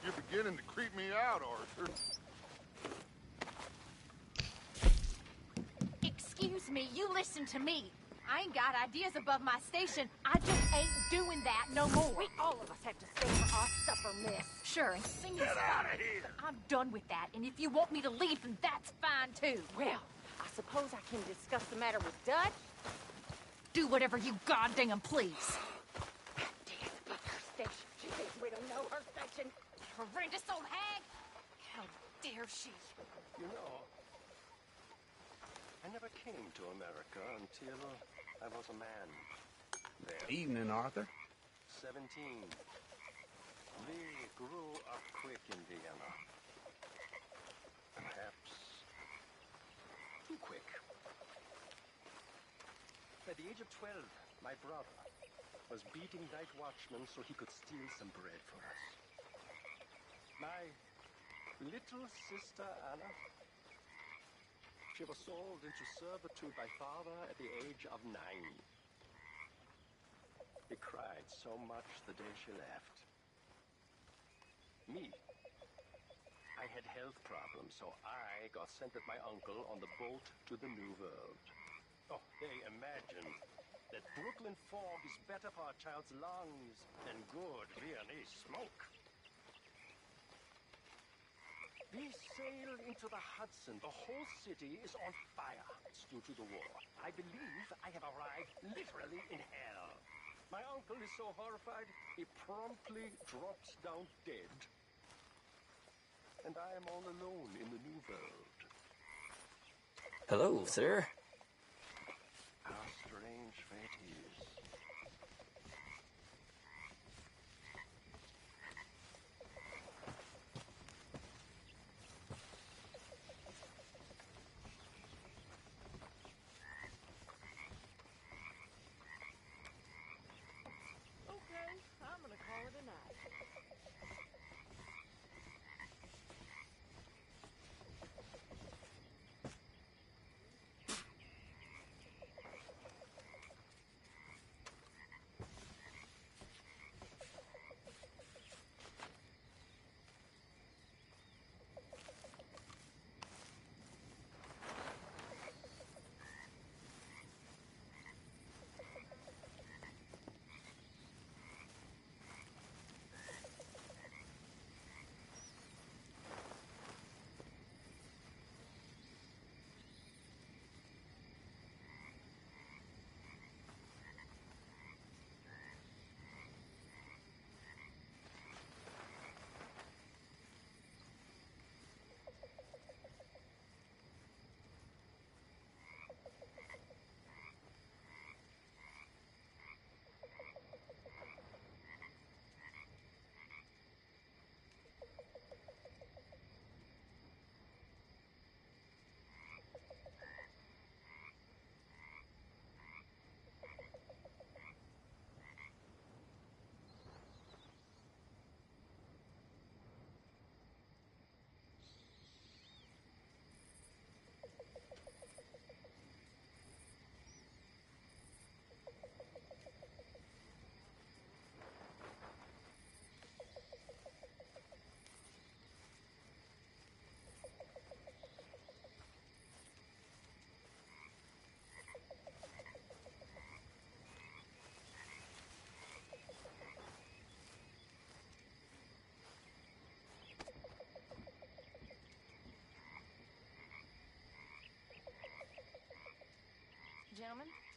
You're beginning to creep me out, Arthur. Excuse me, you listen to me. I ain't got ideas above my station. I just ain't doing that no more. We all of us have to stay for our supper, miss. Sure, and sing Get out of here! I'm done with that, and if you want me to leave, then that's fine, too. Well, I suppose I can discuss the matter with Dutch. Do whatever you goddamn please. Damn, fuck her station. She thinks we don't know her station. Horrendous old hag. How dare she? You know, I never came to America until I was a man. There. Evening, Arthur. 17. We grew up quick in Vienna. Perhaps too quick. At the age of 12, my brother was beating night watchmen so he could steal some bread for us. My little sister Anna, she was sold into servitude by father at the age of 9. He cried so much the day she left. Me, I had health problems, so I got sent with my uncle on the boat to the New World. Oh, they imagined that Brooklyn fog is better for a child's lungs than good Viennese smoke. We sail into the Hudson. The whole city is on fire. It's due to the war. I believe I have arrived literally in hell. My uncle is so horrified, he promptly drops down dead. And I am all alone in the New World. Hello, sir. How strange fate is. Okay, I'm gonna call it a night.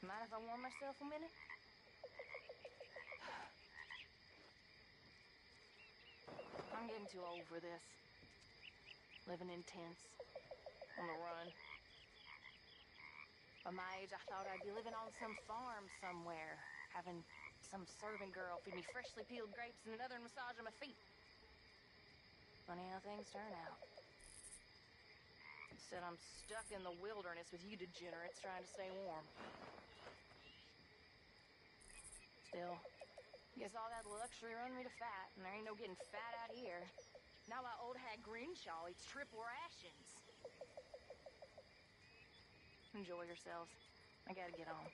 Mind if I warm myself a minute? I'm getting too old for this. Living in tents, on the run. At my age, I thought I'd be living on some farm somewhere, having some servant girl feed me freshly peeled grapes and another massage my feet. Funny how things turn out. Instead, I'm stuck in the wilderness with you degenerates trying to stay warm. Still, guess all that luxury run me to fat, and there ain't no getting fat out here. Now my old hag Grinshaw eats triple rations. Enjoy yourselves. I gotta get on.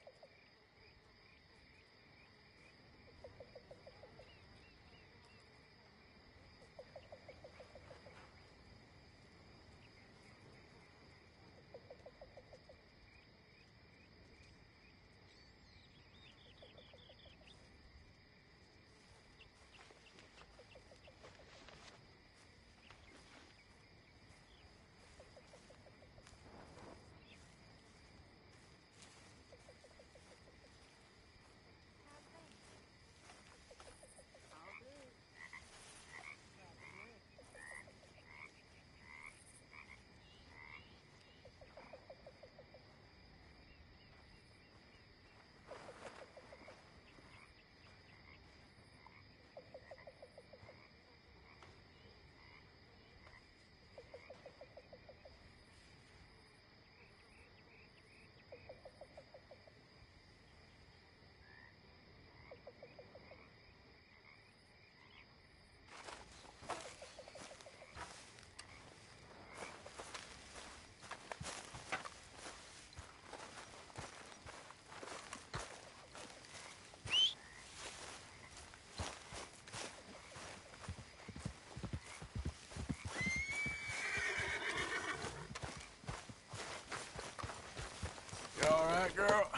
You all right, girl?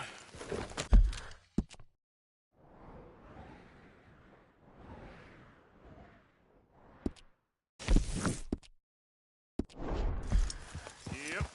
Yep.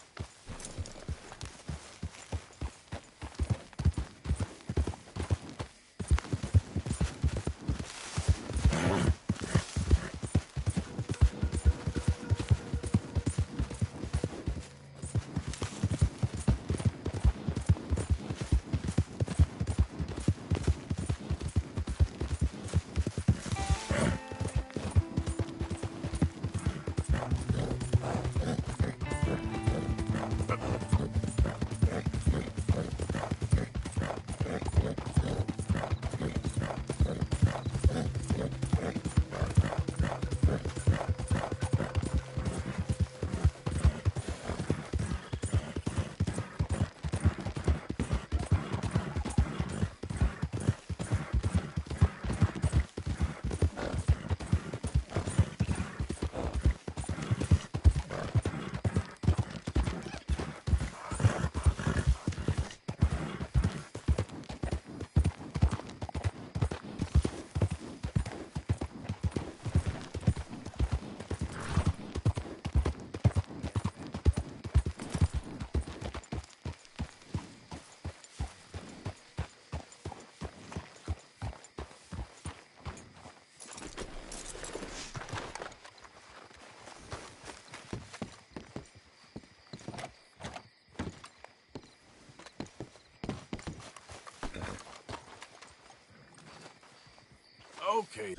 Okay.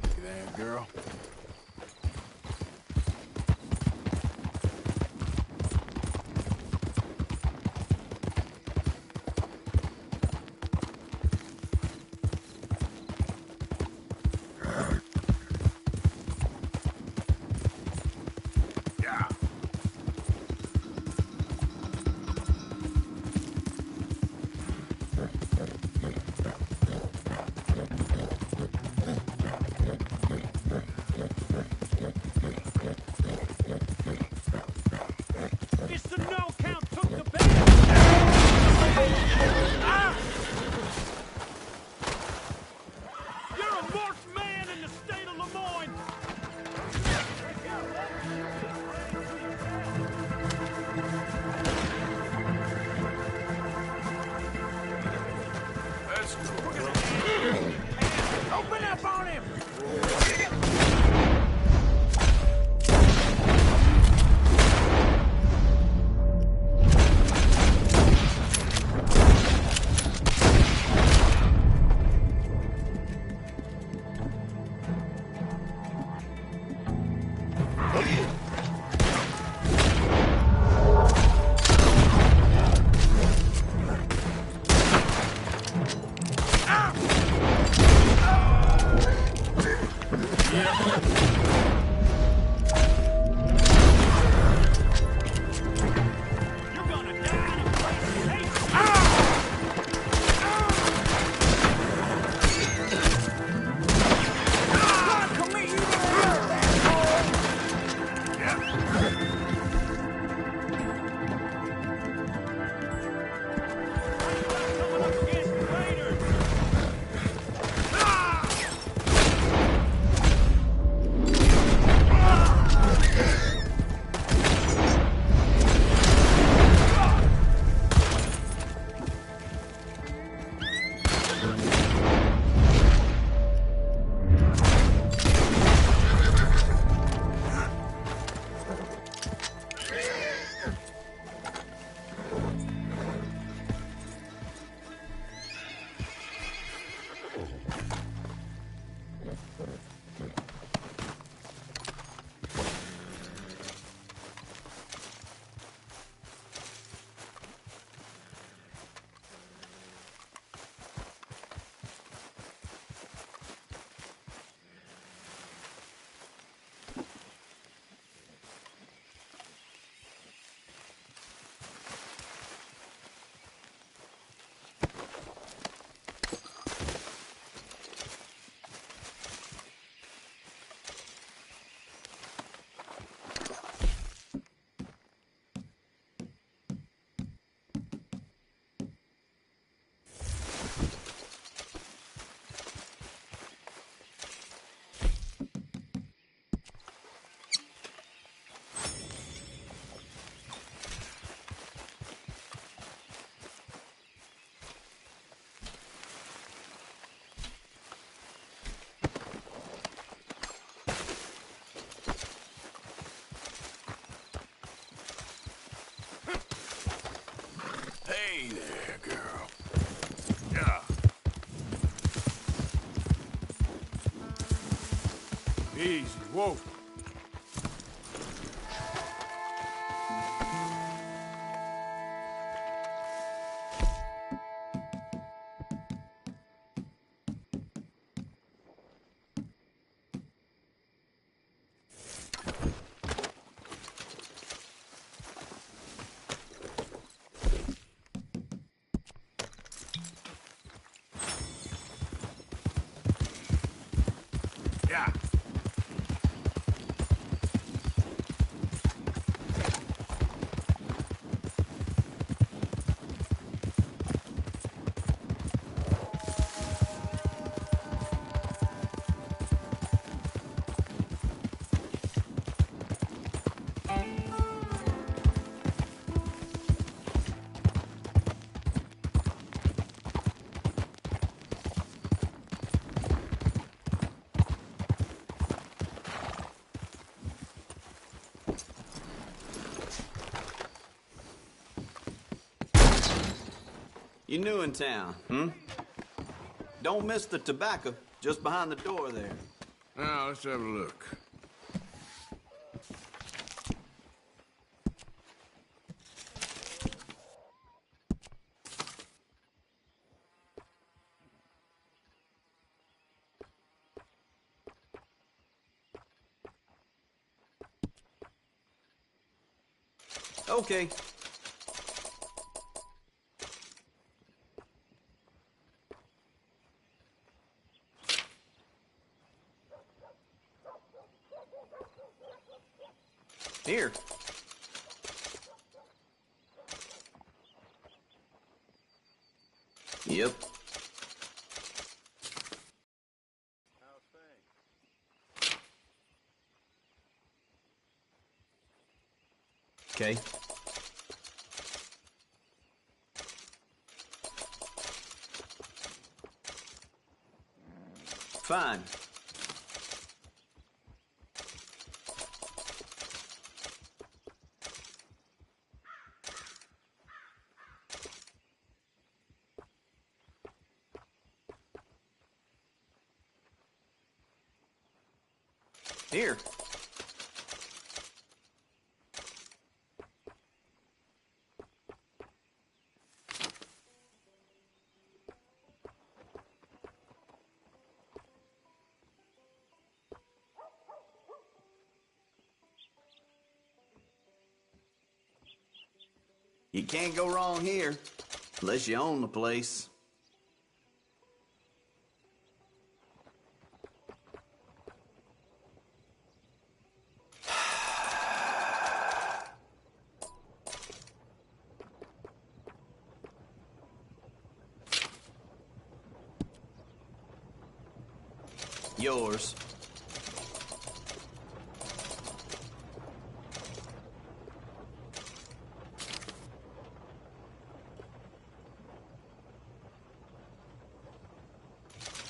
You there, girl? Easy, whoa. Yeah. You new in town, hmm? Don't miss the tobacco just behind the door there. Now, let's have a look. Okay. Here. Yep. Okay. Fine. Here. You can't go wrong here, unless you own the place. Yours.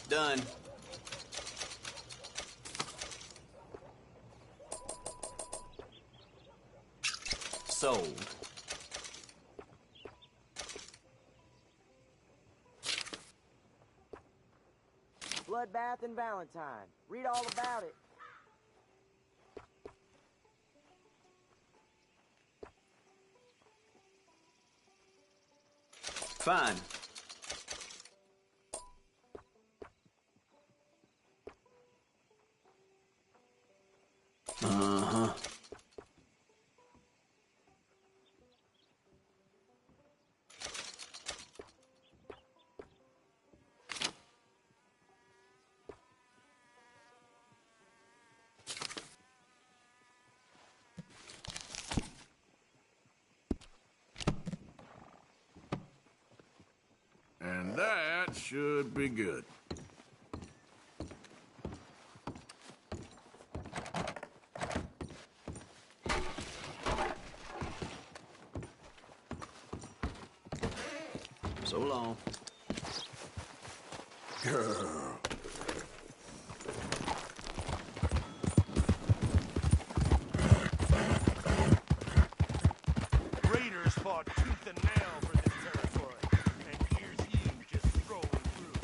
Done. Sold. Bloodbath and Valentine. Read all about it. Fine. Uh-huh. And that should be good. So long. Girl. Raiders fought tooth and nail for this territory, and here's you just strolling through.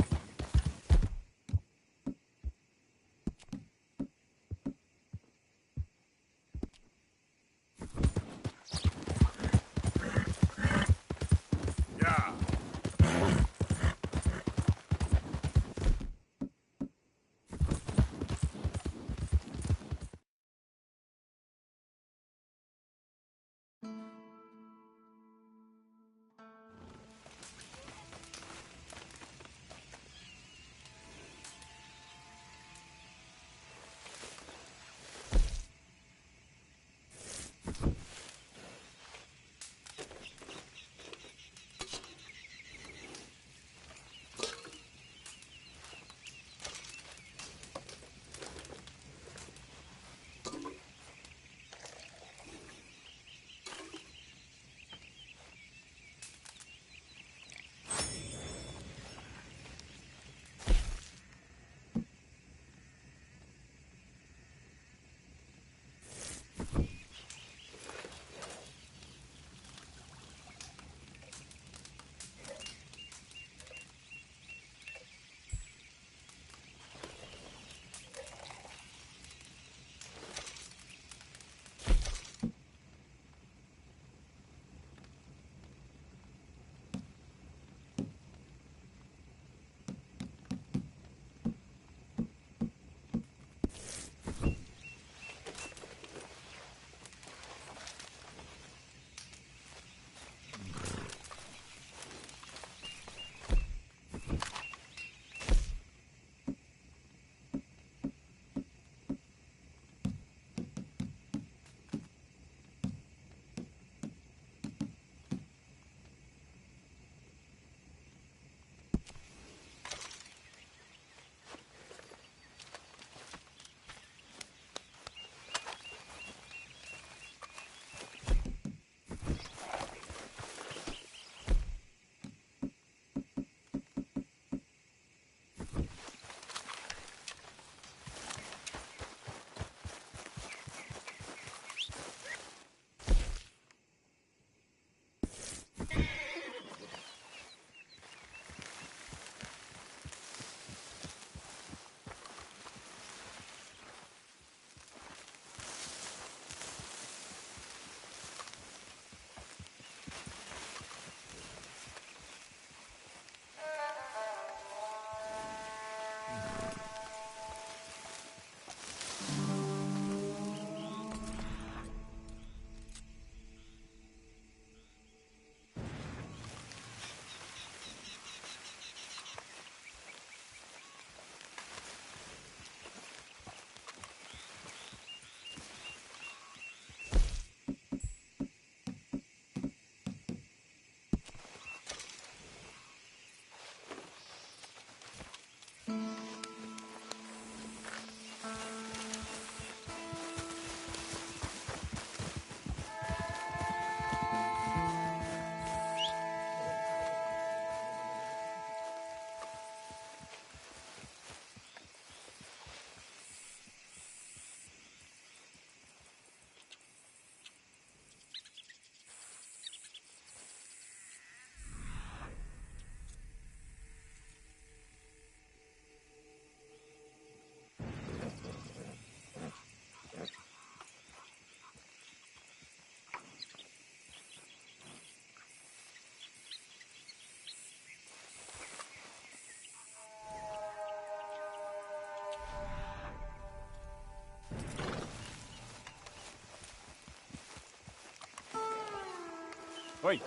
Wait.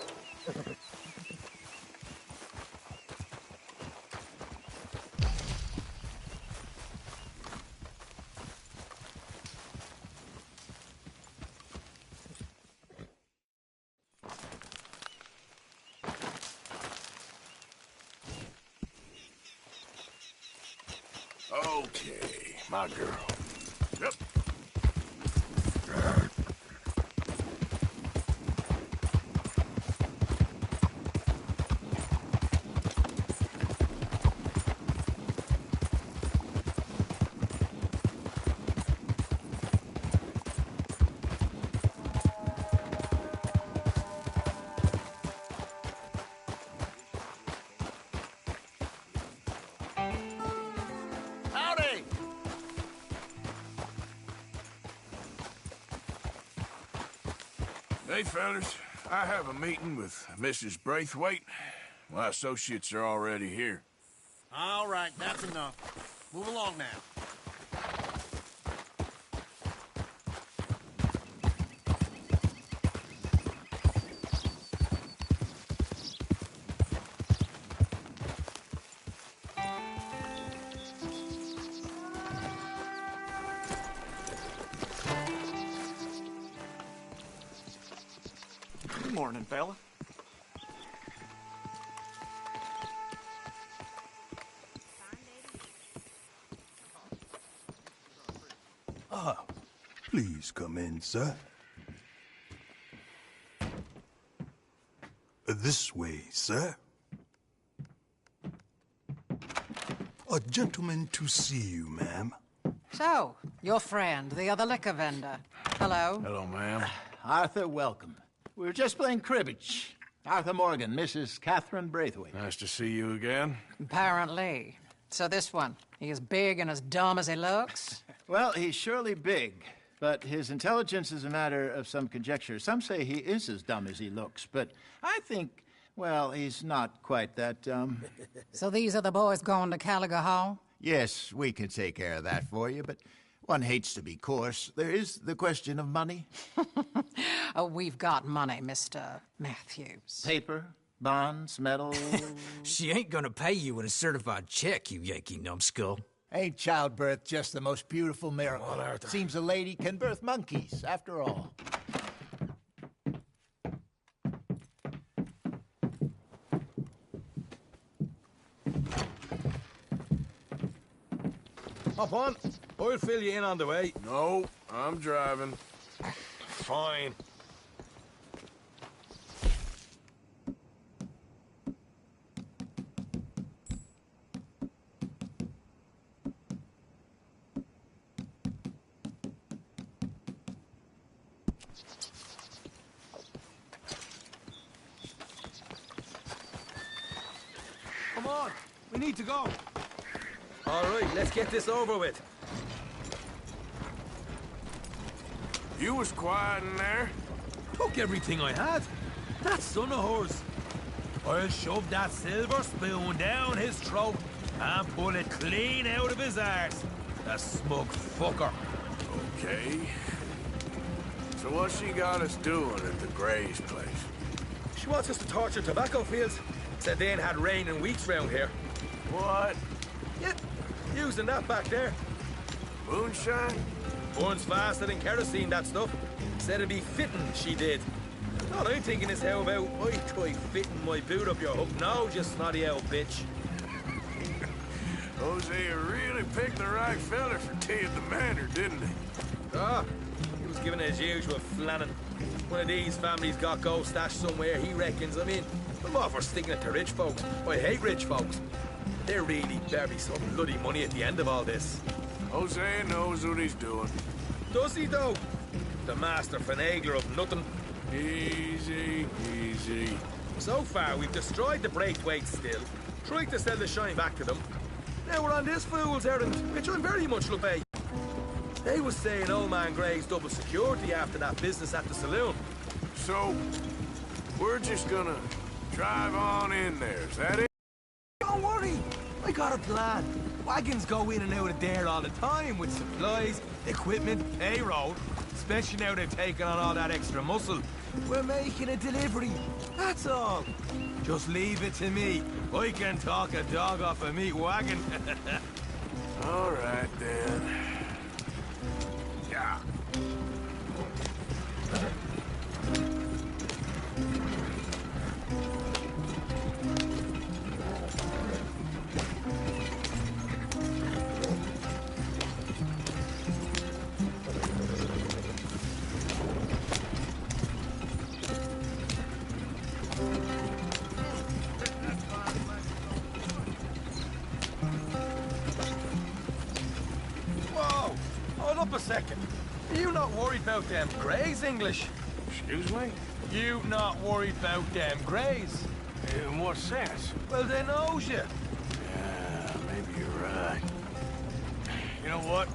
Okay, my girl. Yep. Howdy! Hey, fellas. I have a meeting with Mrs. Braithwaite. My associates are already here. All right, that's enough. Move along now. Good morning, fella. Ah, please come in, sir. This way, sir. A gentleman to see you, ma'am. So, your friend, the other liquor vendor. Hello? Hello, ma'am. Arthur, welcome. We were just playing cribbage. Arthur Morgan, Mrs. Catherine Braithwaite. Nice to see you again. Apparently. So this one, he is big and as dumb as he looks? Well, he's surely big, but his intelligence is a matter of some conjecture. Some say he is as dumb as he looks, but I think, well, he's not quite that dumb. So these are the boys going to Caliga Hall? Yes, we can take care of that for you, but one hates to be coarse. There is the question of money. Oh, we've got money, Mr. Matthews. Paper, bonds, metal. She ain't gonna pay you with a certified check, you Yankee numbskull. Ain't childbirth just the most beautiful miracle? Seems a lady can birth monkeys, after all. Hop on. I'll fill you in on the way. No, I'm driving. Fine. Come on, we need to go. All right, let's get this over with. You was quiet in there. Took everything I had. That son of hers. I'll shove that silver spoon down his throat and pull it clean out of his arse. The smug fucker. Okay. So what she got us doing at the Gray's place? She wants us to torture tobacco fields. Said they ain't had rain in weeks round here. What? Yep, using that back there. Moonshine? Burns faster than kerosene, that stuff. Said it'd be fitting, she did. All I'm thinking is how about I try fitting my boot up your hook now, you snotty old bitch. Hosea really picked the right fella for tea at the manor, didn't he? Ah, he was giving it his usual flannin'. One of these families got gold stashed somewhere, he reckons. I mean, I'm all for sticking it to rich folks. I hate rich folks. There really better be some bloody money at the end of all this. Hosea knows what he's doing. Does he, though? The master finagler of nothing. Easy, easy. So far, we've destroyed the Braithwaite still, tried to sell the shine back to them. Now we're on this fool's errand, which I'm very much love pay. They was saying old man Gray's double security after that business at the saloon. So, we're just gonna drive on in there, is that it? Don't worry, I got a plan. Wagons go in and out of there all the time with supplies, equipment, payroll. Especially now they've taken on all that extra muscle. We're making a delivery. That's all. Just leave it to me. I can talk a dog off a meat wagon. All right, then. Yeah. Whoa! Hold up a second. Are you not worried about them greys, English? Excuse me? You not worried about them greys? In what sense? Well, they knows you. Yeah, maybe you're right. You know what?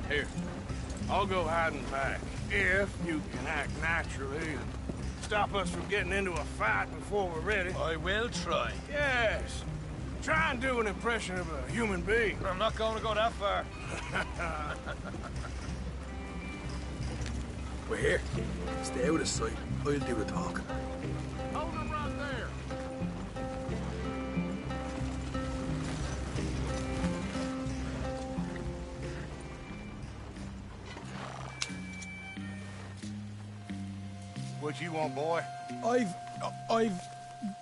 Here, I'll go hiding back. If you can act naturally and stop us from getting into a fight before we're ready. I will try. Yes. Try and do an impression of a human being. I'm not going to go that far. We're here. Stay out of sight. I'll do the talking. Hold him right there. What you want, boy?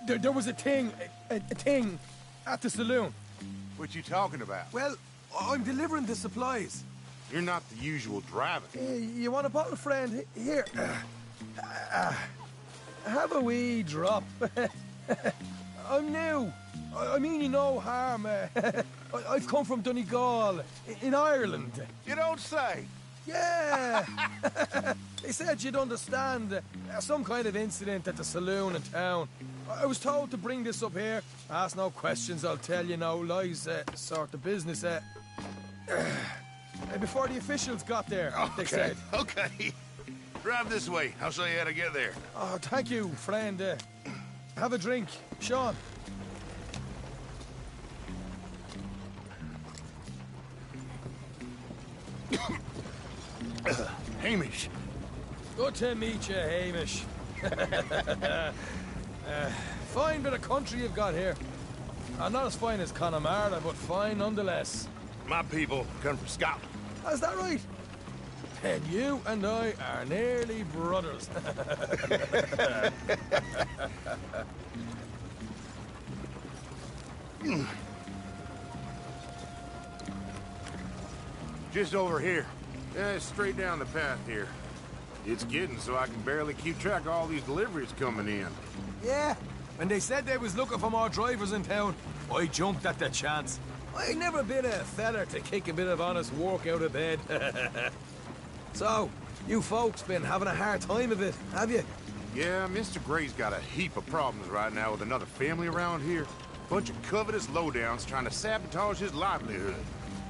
There was a thing at the saloon. What you talking about? Well, I'm delivering the supplies. You're not the usual driver. You want a bottle, friend? Here. Have a wee drop. I'm new. I mean you no harm. I've come from Donegal, in Ireland. You don't say. Yeah. They said you'd understand. Some kind of incident at the saloon in town. I was told to bring this up here. Ask no questions, I'll tell you no lies, sort of business. Before the officials got there, they said. Okay. Drive this way. I'll show you how to get there. Oh, thank you, friend. Have a drink. Sean. Hamish. Good to meet you, Hamish. Fine bit of country you've got here. Not as fine as Connemara, but fine nonetheless. My people come from Scotland. Is that right? And you and I are nearly brothers. Just over here. Yeah, straight down the path here. It's getting so I can barely keep track of all these deliveries coming in. Yeah, when they said they was looking for more drivers in town, I jumped at the chance. I never been a feller to kick a bit of honest work out of bed. So, you folks been having a hard time of it, have you? Yeah, Mr. Gray's got a heap of problems right now with another family around here. Bunch of covetous lowdowns trying to sabotage his livelihood.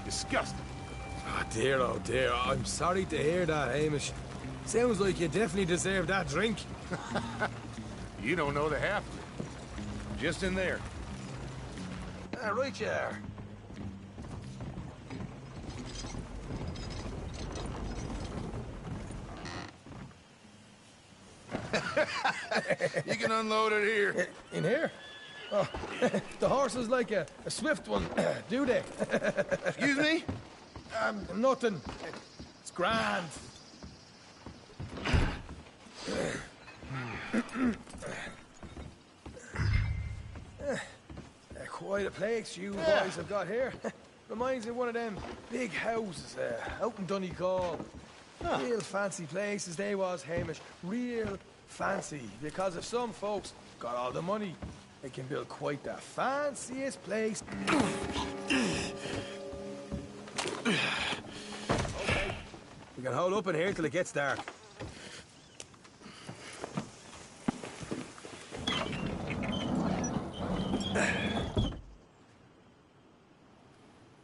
Disgusting. Oh dear, I'm sorry to hear that, Hamish. Sounds like you definitely deserve that drink. You don't know the half of it. Just in there. Right you are. You can unload it here. In here? Oh, the horse is like a swift one, do they? Excuse me? Nothing. It's grand. Quite a place you boys have got here. Reminds me of one of them big houses out in Donegal. Real fancy places they was, Hamish. Real fancy. Because if some folks got all the money, they can build quite the fanciest place. Okay. We can hold up in here till it gets dark.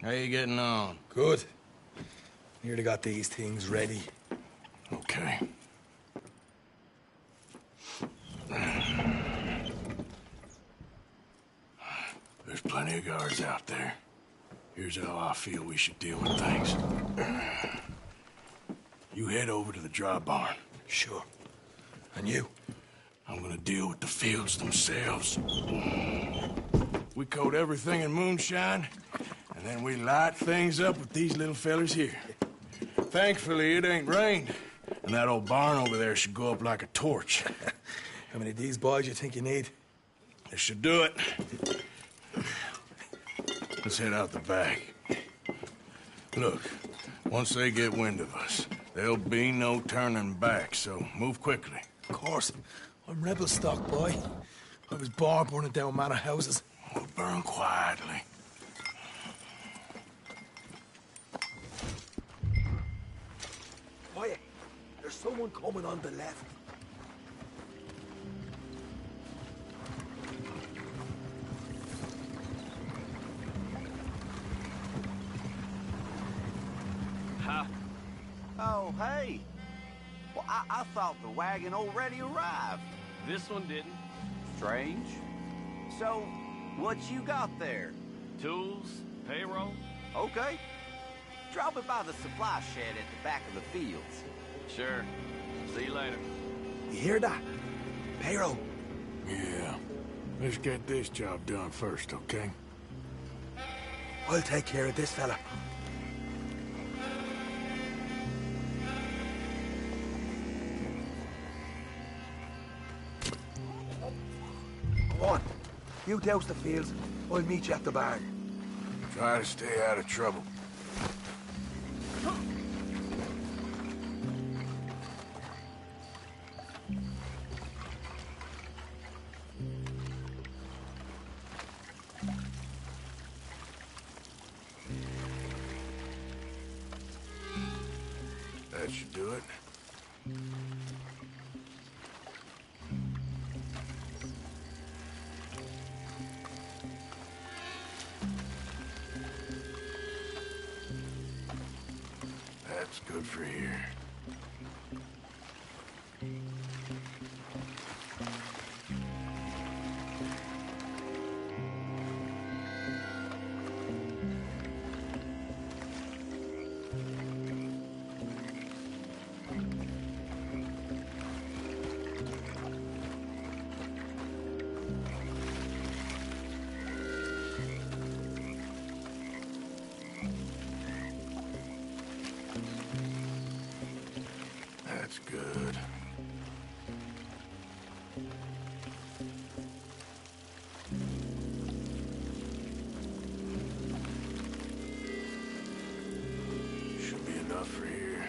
How you getting on? Good. Nearly got these things ready. Okay. There's plenty of guards out there. Here's how I feel we should deal with things. You head over to the dry barn. Sure. And you? I'm gonna deal with the fields themselves. We coat everything in moonshine, and then we light things up with these little fellers here. Thankfully, it ain't rained, and that old barn over there should go up like a torch. How many of these boys you think you need? This should do it. Let's head out the back. Look, once they get wind of us, there'll be no turning back, so move quickly. Of course. I'm rebel stock, boy. I was born burning down manor houses. We'll burn quietly. Quiet. There's someone coming on the left. Huh? Oh, hey. Well, I thought the wagon already arrived. This one didn't. Strange. So, what you got there? Tools, payroll. Okay. Drop it by the supply shed at the back of the fields. Sure. See you later. You hear that? Payroll. Yeah. Let's get this job done first, okay? I'll take care of this fella. Come on. You douse the fields. I'll meet you at the barn. Try to stay out of trouble. That should do it. That's good for here. That's good. Should be enough for here.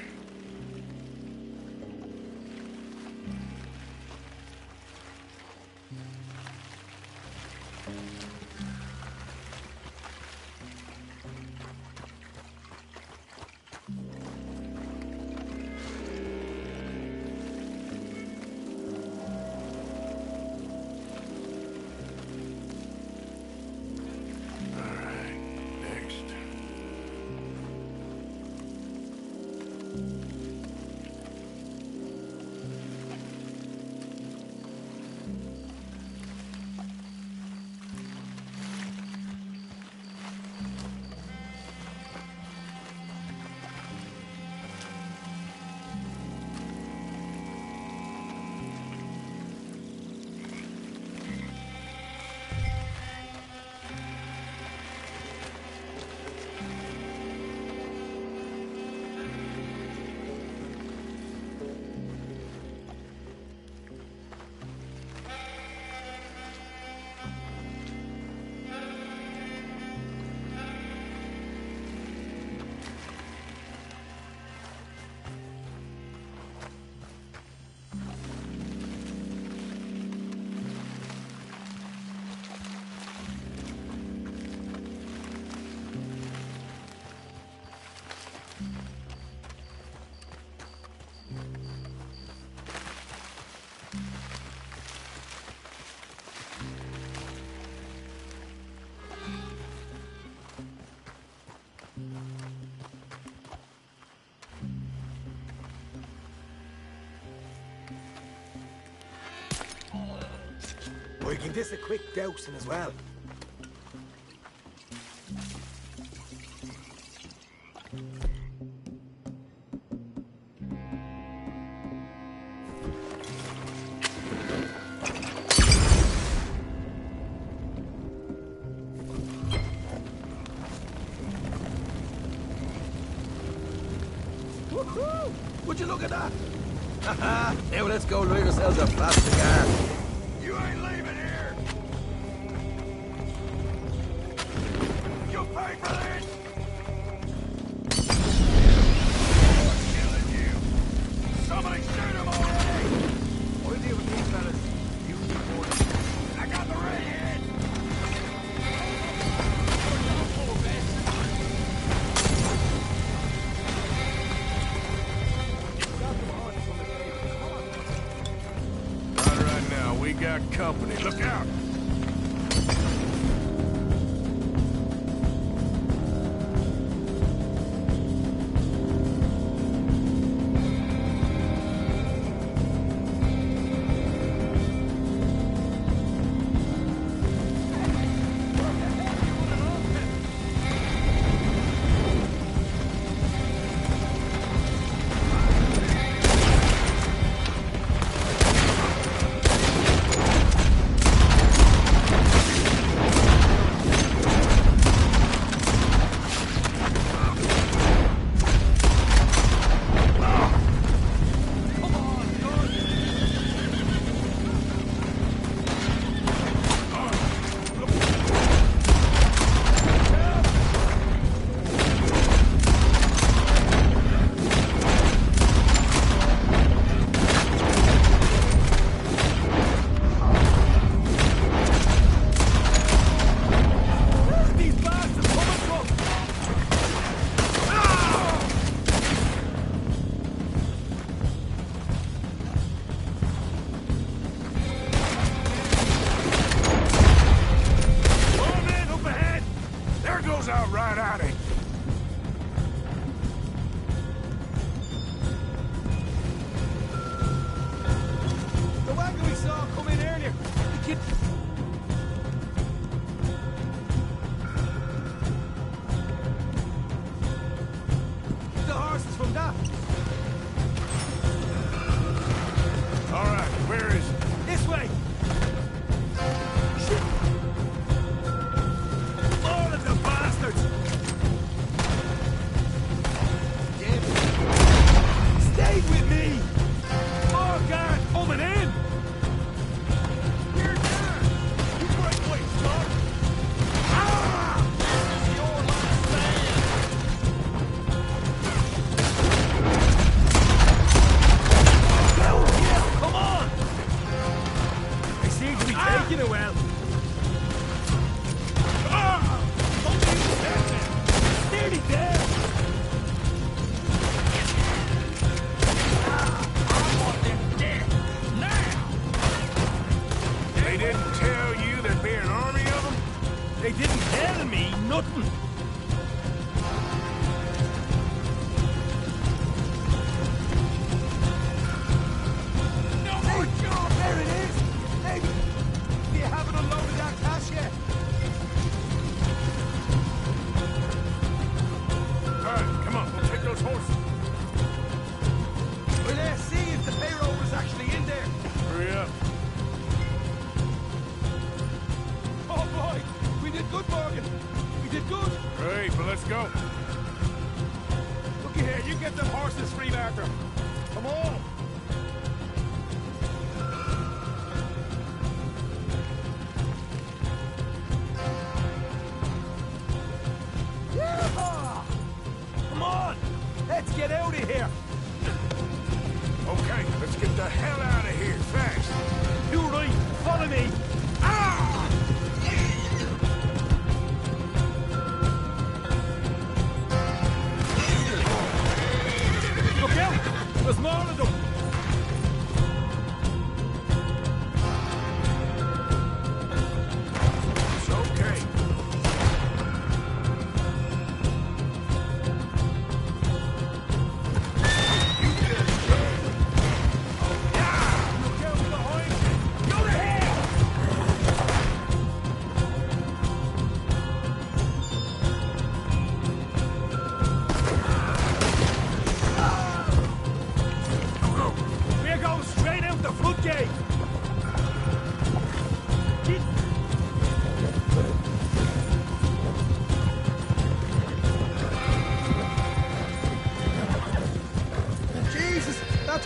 We can this a quick dousing as well. Woohoo! Would you look at that? Haha! Now let's go light ourselves a fat cigar. You ain't leaving here! You pay for this! What's killing you? Somebody shoot him already! What do you deal with these fellas? You need more. I got the redhead! Not right now. We got company. Look out! Out right at it. The wagon we saw come in earlier. The kid... The horses from that. All right, where is it? This way. All of the bastards! Stay with me! More guard coming in! You're down! You break away, son! Ah! This is your last stand! Hell yeah! Come on! They seem to be taking it well. Ah! Nearly there! They didn't tell you there'd be an army of them? They didn't tell me nothing. Hey, there it is! Hey, you haven't unloaded that cash yet. All right, come on, we'll take those horses. Well, see if the payroll was actually in there. Hurry up. Oh boy, we did good, Morgan. We did good. Great, but let's go. Looky here, you get them horses free, Arthur. Come on. Yeah! Come on, let's get out of here. Okay, let's get the hell out of here, fast. You right, follow me. Ah! Look out! There's more of them!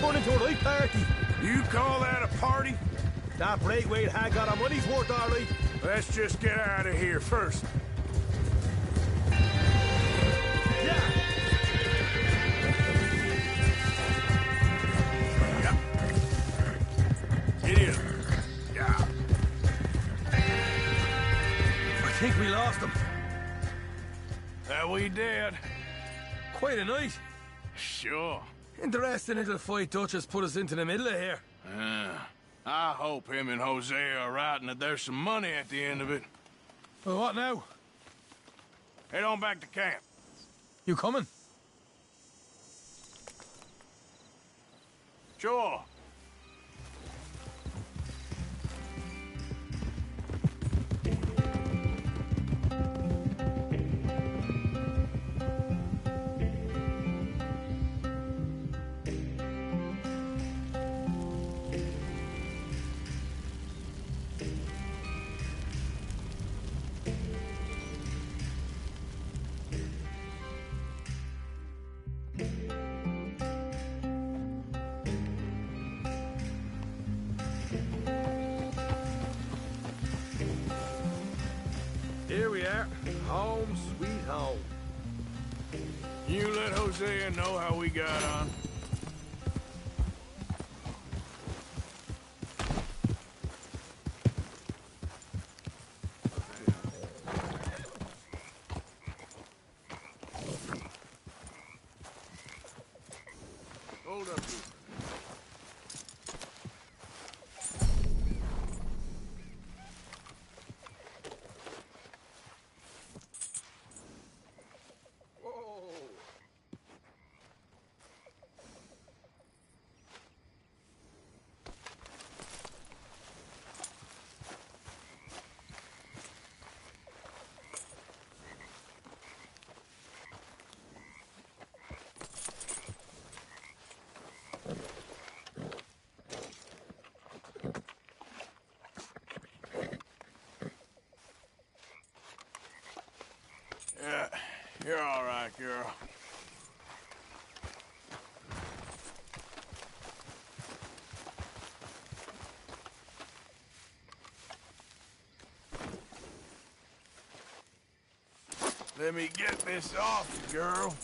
fun into a right party. You call that a party? That Braithwaite had got our money's worth, all right. Let's just get out of here first. Get in. Yeah. I think we lost him. That we did. Quite a night. Sure. Interesting little fight Dutch has put us into the middle of here. I hope him and Jose are right and that there's some money at the end of it. Well, what now? Head on back to camp. You coming? Sure. Here we are. Home sweet home. You let Hosea know how we got on. Hold up, dude. Yeah, you're all right, girl. Let me get this off, girl.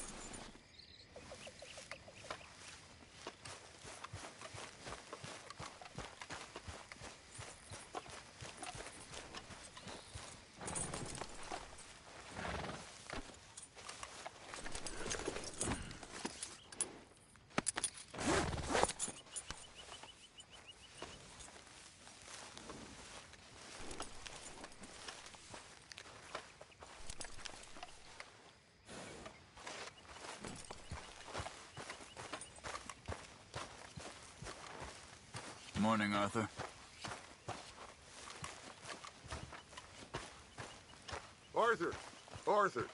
Morning, Arthur. Arthur! Arthur!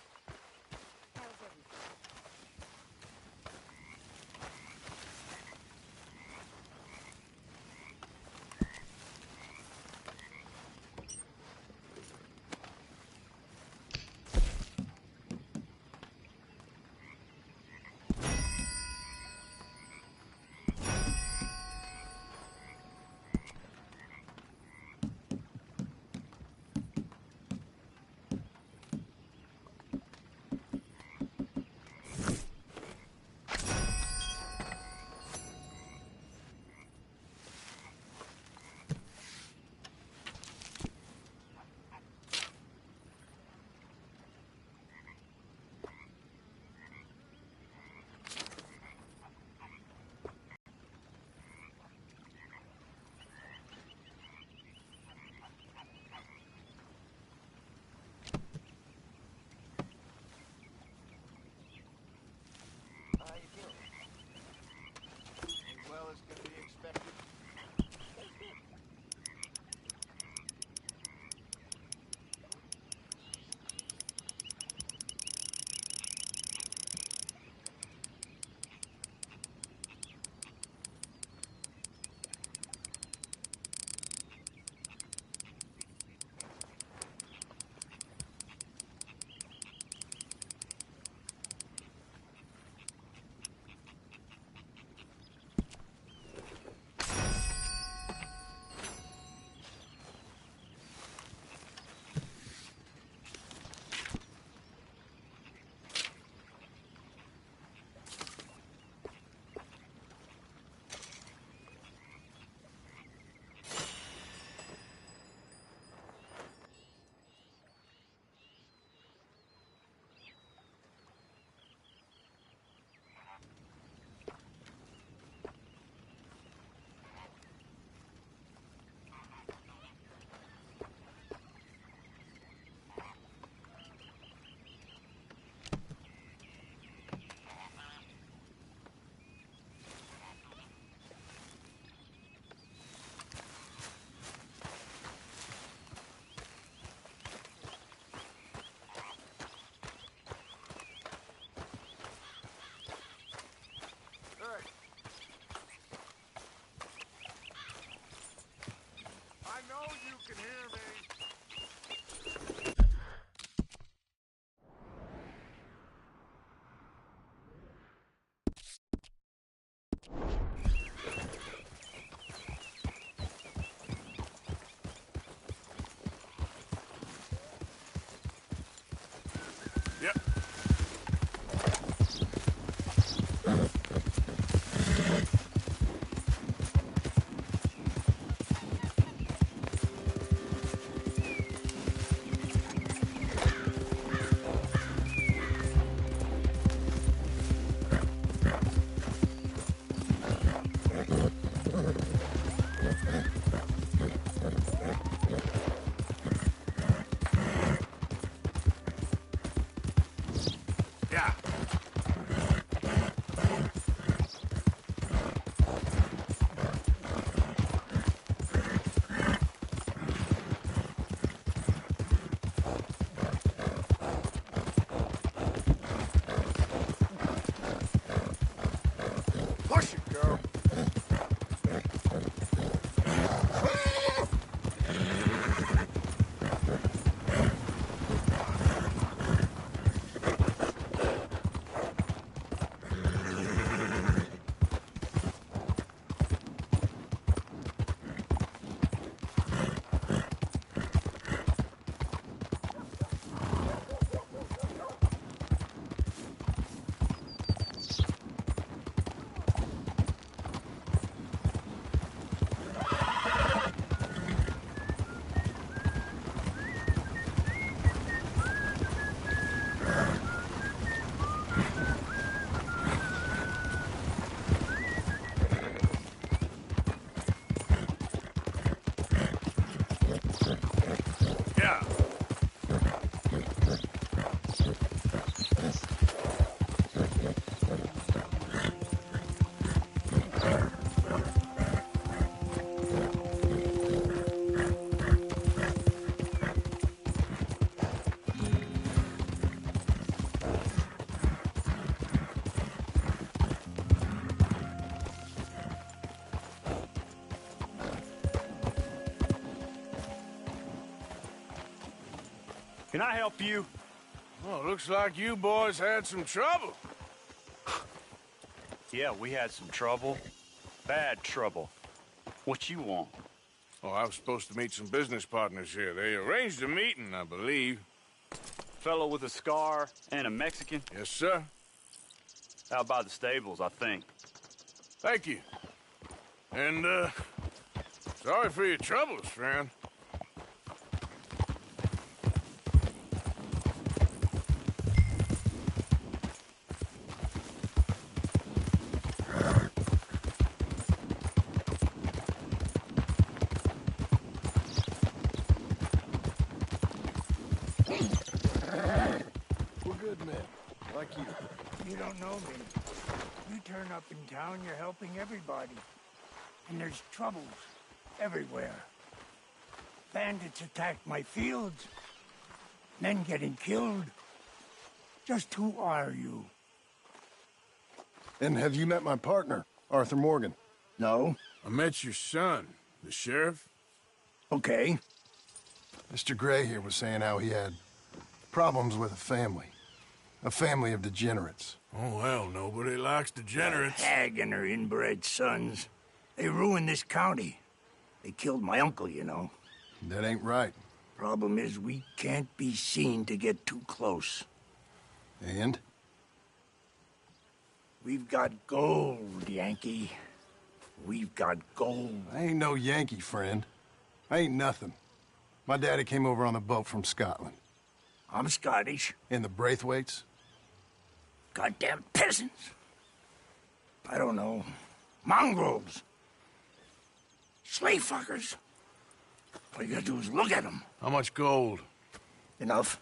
can hear me. Yep. Yeah. Push it, girl. Yeah. Can I help you? Well, looks like you boys had some trouble. Yeah, we had some trouble. Bad trouble. What you want? Oh, I was supposed to meet some business partners here. They arranged a meeting, I believe. Fellow with a scar and a Mexican? Yes, sir. Out by the stables, I think. Thank you. And, sorry for your troubles, friend. We're good men, like you. You don't know me. You turn up in town, you're helping everybody. And there's troubles everywhere. Bandits attack my fields, men getting killed. Just who are you? And have you met my partner, Arthur Morgan? No. I met your son, the sheriff. Okay. Mr. Gray here was saying how he had problems with a family of degenerates. Oh, well, nobody likes degenerates. Hag and her inbred sons. They ruined this county. They killed my uncle, you know. That ain't right. Problem is, we can't be seen to get too close. And? We've got gold, Yankee. We've got gold. I ain't no Yankee, friend. I ain't nothing. My daddy came over on the boat from Scotland. I'm Scottish. And the Braithwaites? Goddamn peasants. I don't know. Mongrels. Slave fuckers. All you gotta do is look at them. How much gold? Enough.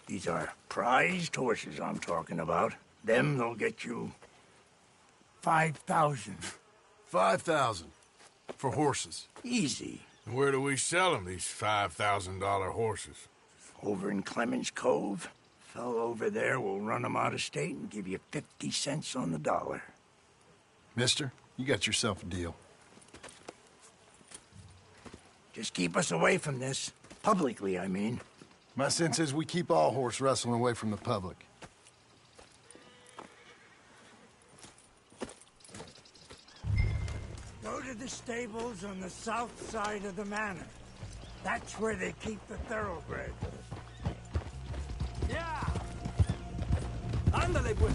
These are prized horses I'm talking about. Them, they'll get you 5,000. 5,000 for horses. Easy. And where do we sell them, these $5,000 horses? Over in Clemens Cove. Fellow over there will run them out of state and give you 50 cents on the dollar. Mister, you got yourself a deal. Just keep us away from this. Publicly, I mean. My sense is we keep all horse wrestling away from the public. Go to the stables on the south side of the manor. That's where they keep the thoroughbreds. Yeah! Ándale, pues!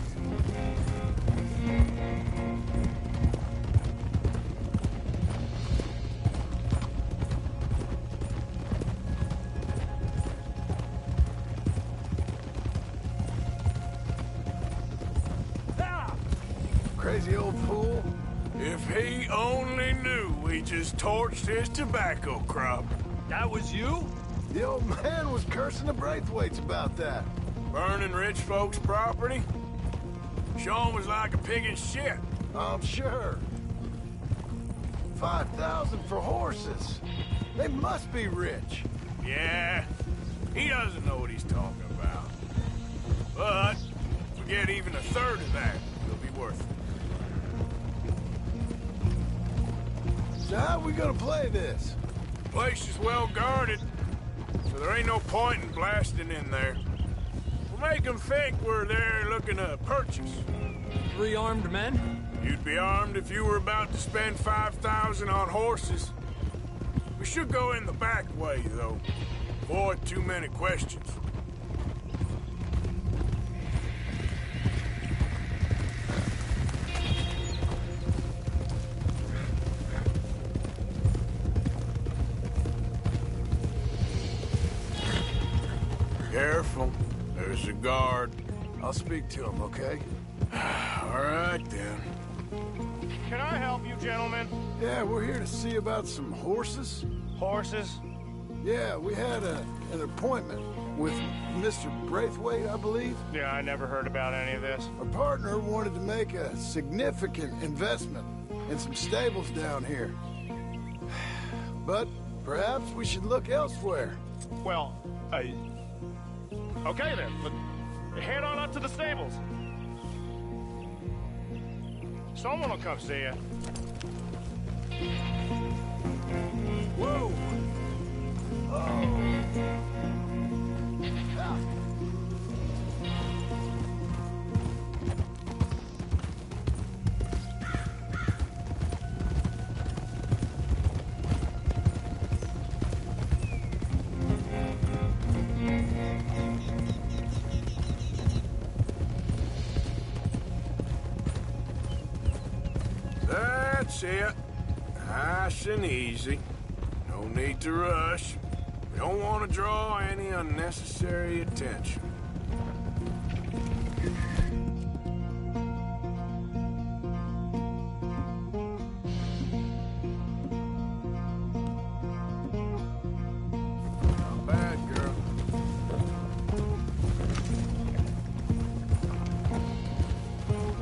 Crazy old fool. If he only knew we just torched his tobacco crop. That was you? The old man was cursing the Braithwaites about that. Burning rich folks' property? Sean was like a pig in shit. I'm sure. 5,000 for horses. They must be rich. Yeah, he doesn't know what he's talking about. But, if we get even a third of that, it'll be worth it. So how we gonna play this? The place is well guarded, so there ain't no point in blasting in there. We'll make them think we're there looking to purchase. 3 armed men? You'd be armed if you were about to spend 5,000 on horses. We should go in the back way, though. Avoid too many questions. Careful. There's a guard. I'll speak to him, okay? All right, then. Can I help you, gentlemen? Yeah, we're here to see about some horses. Horses? Yeah, we had an appointment with Mr. Braithwaite, I believe. Yeah, I never heard about any of this. Our partner wanted to make a significant investment in some stables down here. But perhaps we should look elsewhere. Well, okay then, but head on up to the stables. Someone will come see you. Whoa! Oh! Ah. That's it. Nice and easy. No need to rush. We don't want to draw any unnecessary attention. Not bad, girl.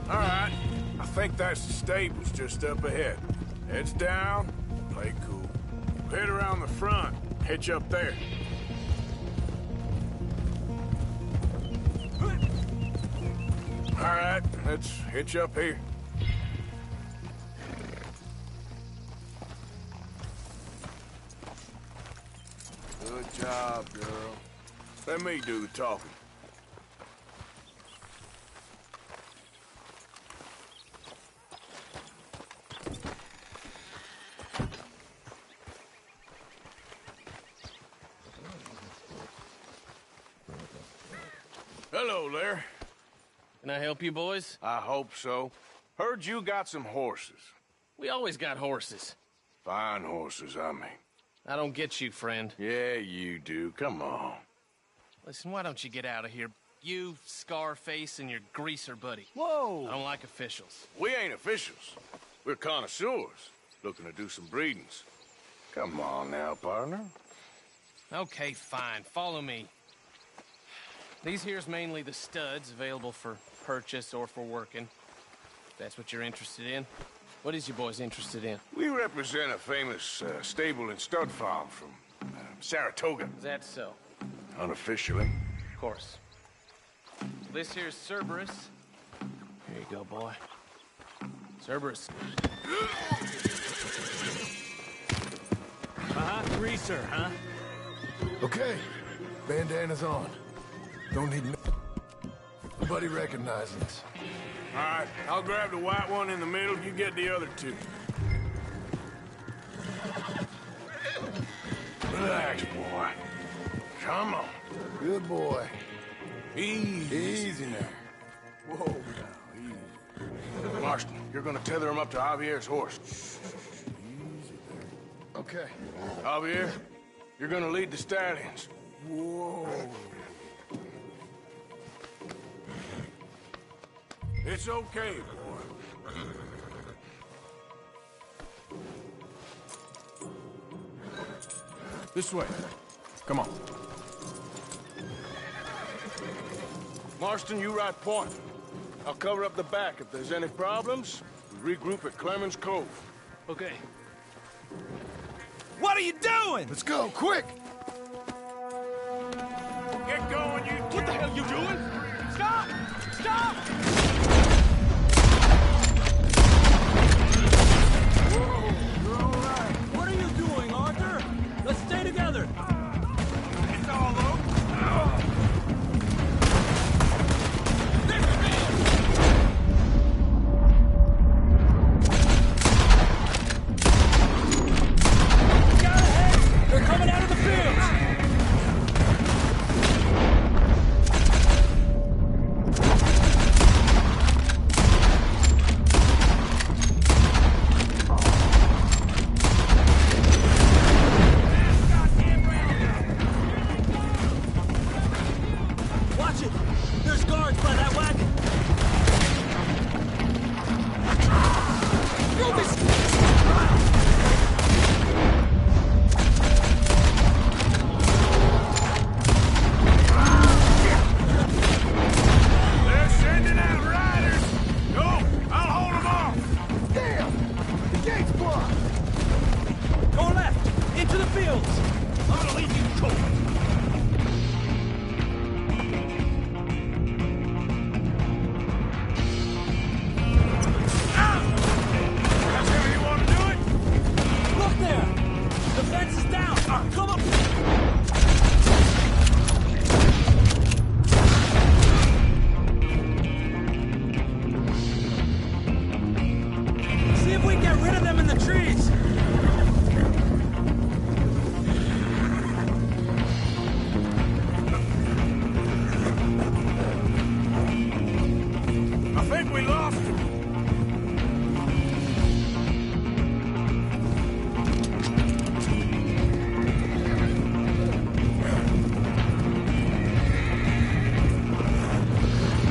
All right. I think that's the stables just up ahead. Heads down, play cool. Head around the front, hitch up there. All right, let's hitch up here. Good job, girl. Let me do the talking. Hello there. Can I help you, boys? I hope so. Heard you got some horses. We always got horses. Fine horses, I mean. I don't get you, friend. Yeah, you do. Come on. Listen, why don't you get out of here? You, Scarface, and your greaser buddy. Whoa! I don't like officials. We ain't officials. We're connoisseurs, looking to do some breedings. Come on now, partner. Okay, fine. Follow me. These here's mainly the studs available for purchase or for working. If that's what you're interested in. What is you boys interested in? We represent a famous stable and stud farm from Saratoga. Is that so? Unofficially. Of course. This here's Cerberus. Here you go, boy. Cerberus. Greaser, huh? Okay, bandana's on. Don't need nobody recognizing us. All right, I'll grab the white one in the middle. You get the other two. Relax, boy. Come on. Good boy. Easy. Easy now. Whoa, now, easy. Marston, you're gonna tether him up to Javier's horse. Easy there. Okay. Javier, you're gonna lead the stallions. Whoa. It's okay, boy. This way. Come on. Marston, you ride point. I'll cover up the back. If there's any problems, we regroup at Clemens Cove. Okay. What are you doing? Let's go, quick! Get going, you two. What the hell you doing? Stop! Stop! Whoa, you're all right. What are you doing, Arthur? Let's stay together. It's all over. They're coming out of the fields! Watch it! There's guards by that wagon! Throw this! They're sending out riders. No, I'll hold them off. Damn! The gate's blocked! Go left! Into the fields! I'm gonna leave you cold. That's how you want to do it? Look there! The fence is down! Come up! See if we can get rid of them in the trees! I think we lost him.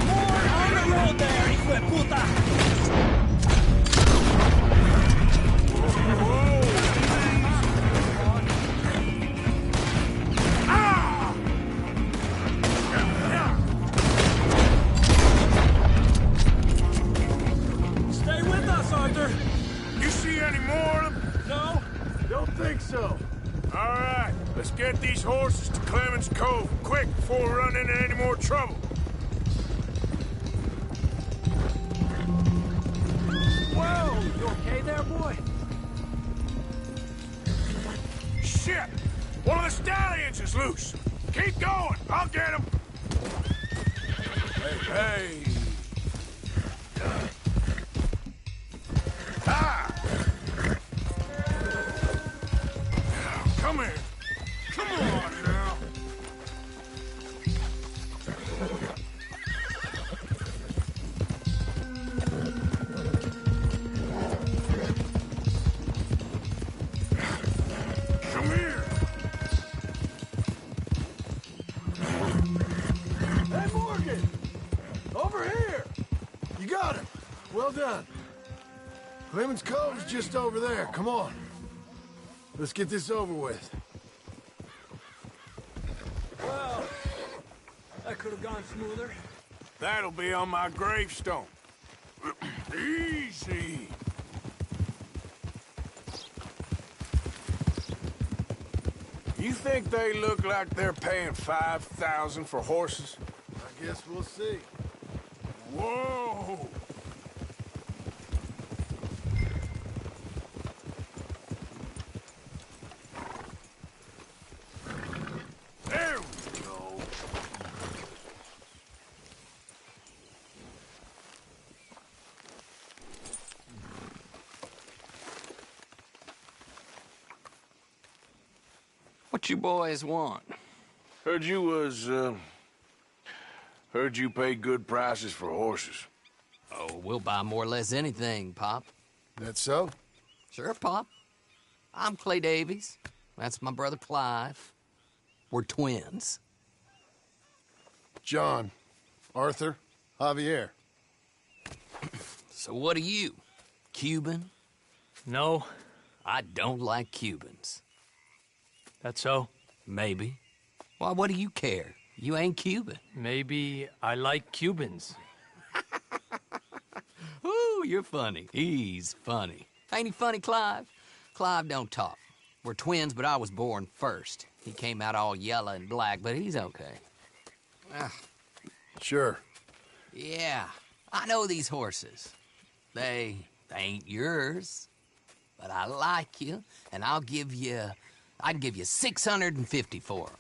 More on the road there, hijo de puta! Stay with us, Arthur! You see any more of them? No? Don't think so. All right, let's get these horses to Clemens Cove quick before we run into any more trouble. Whoa! You okay there, boy? Shit! One of the stallions is loose. Keep going. I'll get him. Hey, hey. Ah! Come here. Come on now. Come here. Hey, Morgan! Over here! You got him. Well done. Clemens Cove's just over there. Come on. Let's get this over with. Well, that could have gone smoother. That'll be on my gravestone. Easy. You think they look like they're paying $5,000 for horses? I guess we'll see. Whoa! What you boys want? Heard you pay good prices for horses. Oh, we'll buy more or less anything, Pop. That so? Sure, Pop. I'm Clay Davies. That's my brother Clive. We're twins. John, Arthur, Javier. So what are you? Cuban? No. I don't like Cubans. That so? Maybe. Why, what do you care? You ain't Cuban. Maybe I like Cubans. Ooh, you're funny. He's funny. Ain't he funny, Clive? Clive don't talk. We're twins, but I was born first. He came out all yellow and black, but he's okay. Sure. Yeah, I know these horses. They ain't yours. But I like you, and I can give you 650 for them.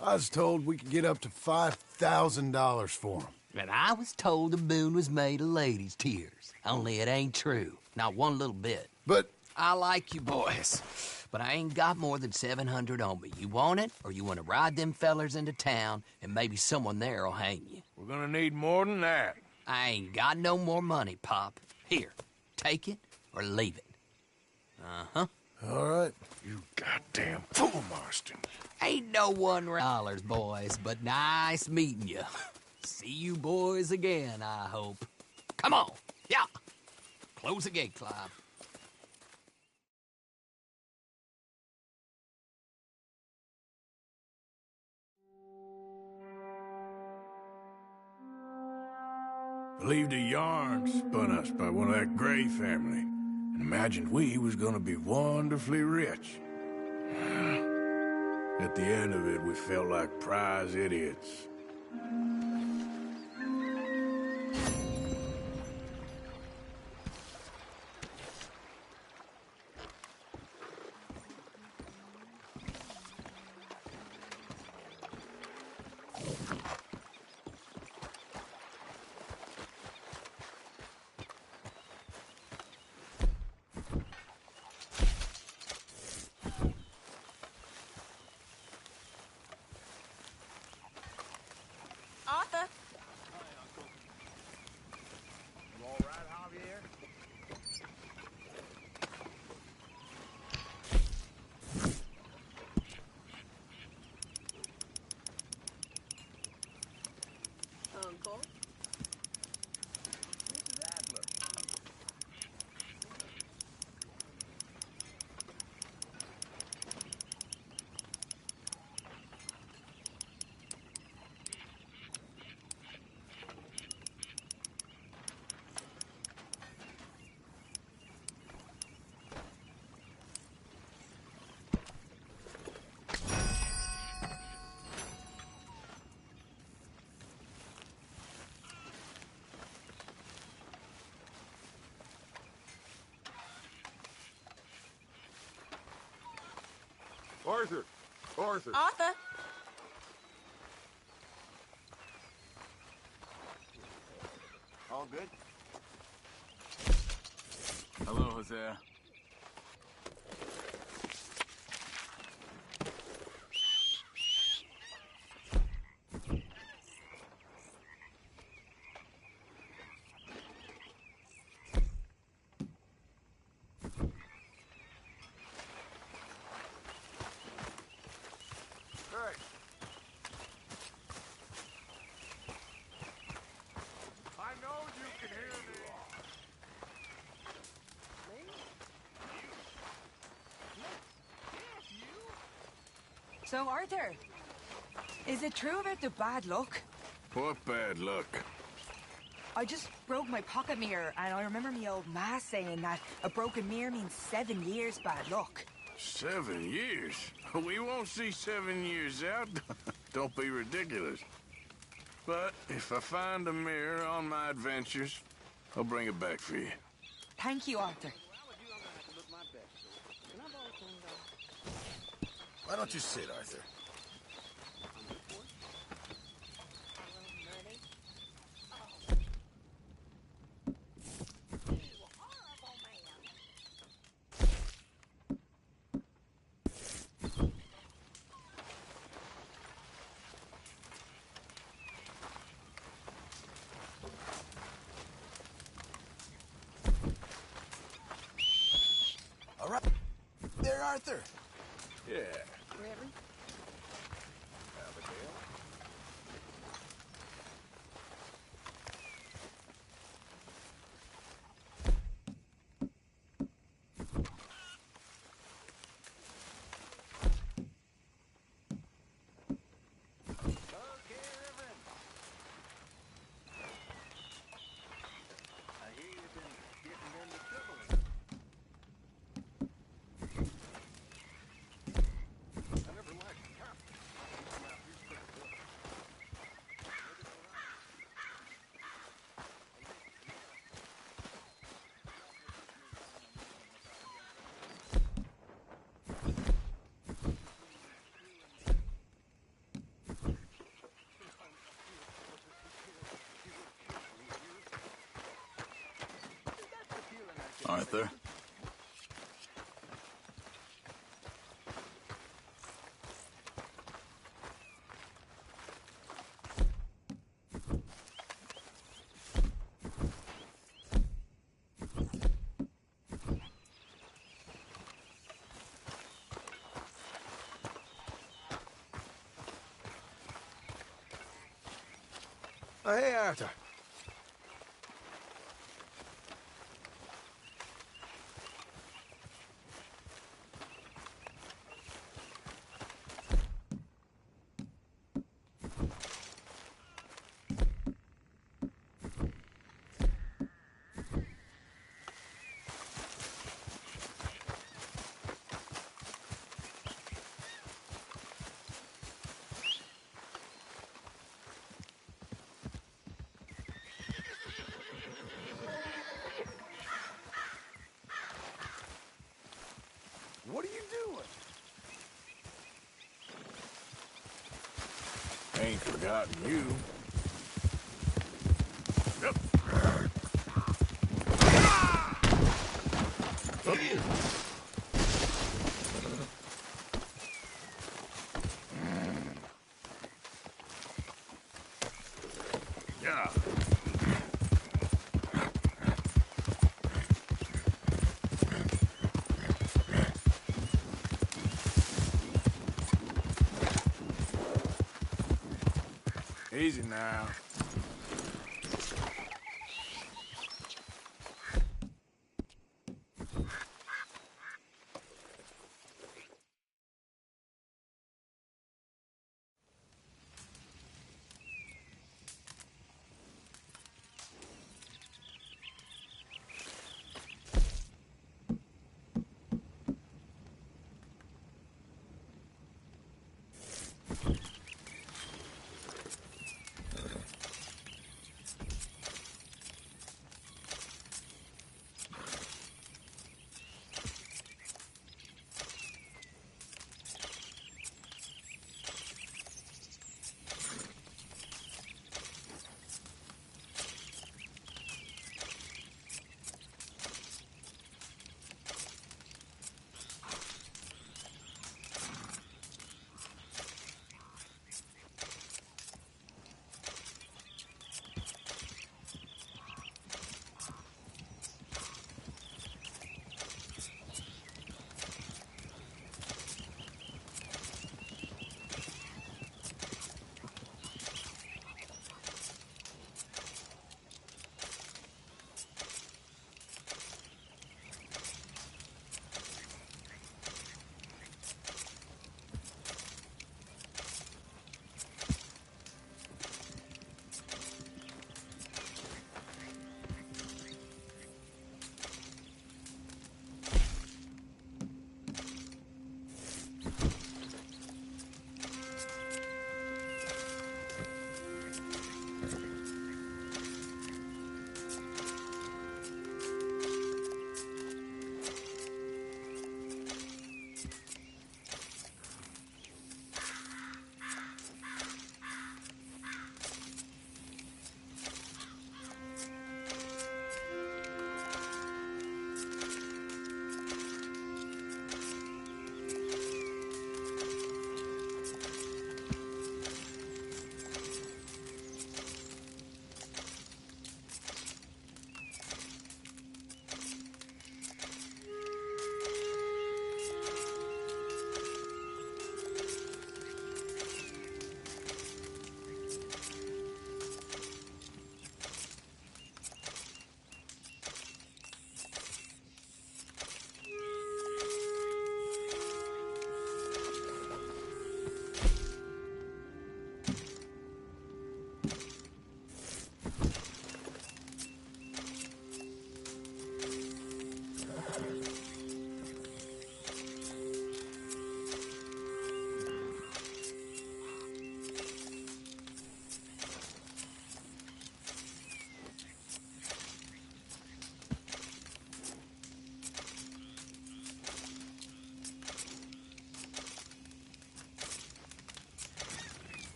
I was told we could get up to $5,000 for them. And I was told the moon was made of ladies' tears. Only it ain't true. Not one little bit. But I like you boys, but I ain't got more than 700 on me. You want it, or you want to ride them fellers into town, and maybe someone there'll hang you? We're gonna need more than that. I ain't got no more money, Pop. Here, take it or leave it. Uh-huh. All right. You goddamn fool, Marston. Ain't no $1, boys, but nice meeting you. See you boys again, I hope. Come on. Yeah. Close the gate, Clive. Believed a yarn spun us by one of that Gray family, and imagined we was gonna be wonderfully rich. At the end of it, we felt like prize idiots. Arthur? You all right, Javier? Uncle? Mrs. Adler. Arthur! Arthur! Arthur? All good? Hello, Hosea. Hey! I know you can hear me! So, Arthur, is it true about the bad luck? What bad luck? I just broke my pocket mirror, and I remember me old ma saying that a broken mirror means 7 years bad luck. 7 years? We won't see 7 years out. Don't be ridiculous. But if I find a mirror on my adventures, I'll bring it back for you. Thank you, Arthur. Why don't you sit, Arthur? Arthur? Yeah. Reverend? Abigail? Arthur? Oh, hey, Arthur. What are you doing? Ain't forgotten you. Yeah. Easy now.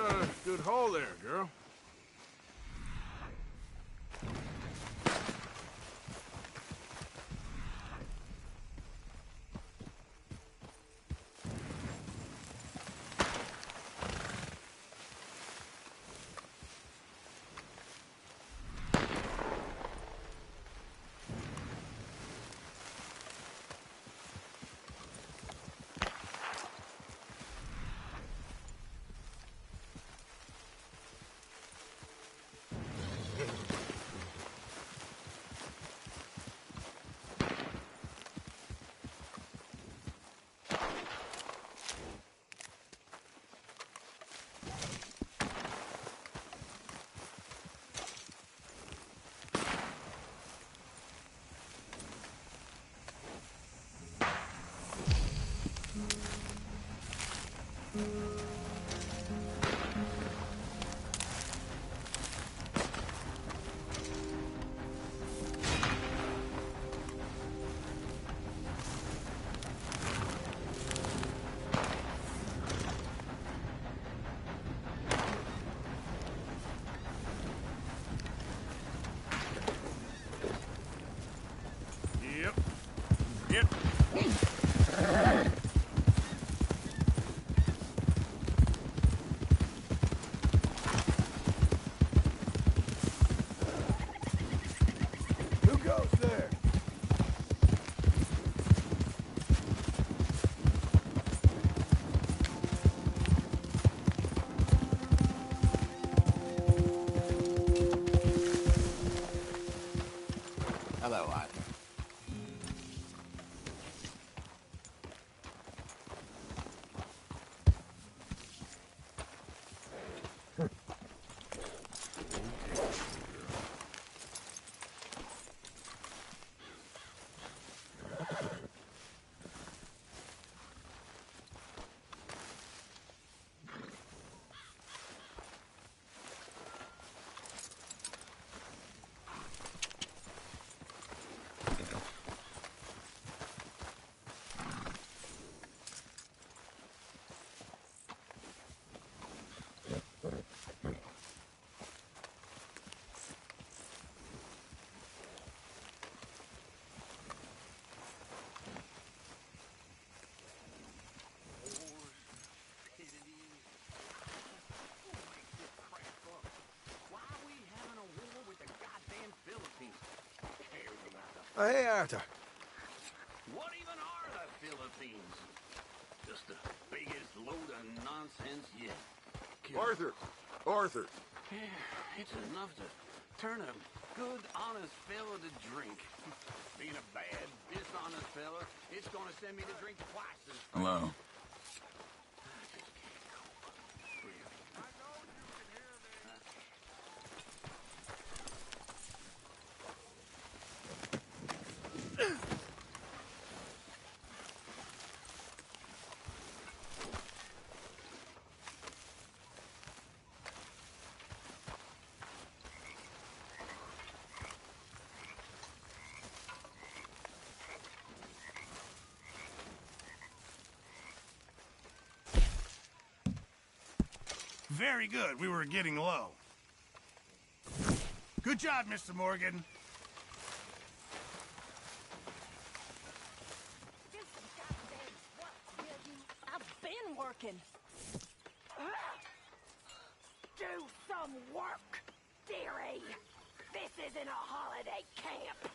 got a good haul there, girl. Yep. Who goes there? Hello, Arthur. Oh, hey, Arthur. What even are the Philippines? Just the biggest load of nonsense yet. Arthur! Arthur! Yeah, it's enough to turn a good, honest fella to drink. Being a bad, dishonest fella, it's gonna send me to drink twice as fast. Hello. Very good. We were getting low. Good job, Mr. Morgan. I've been working. Do some work, dearie. This isn't a holiday camp.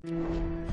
you.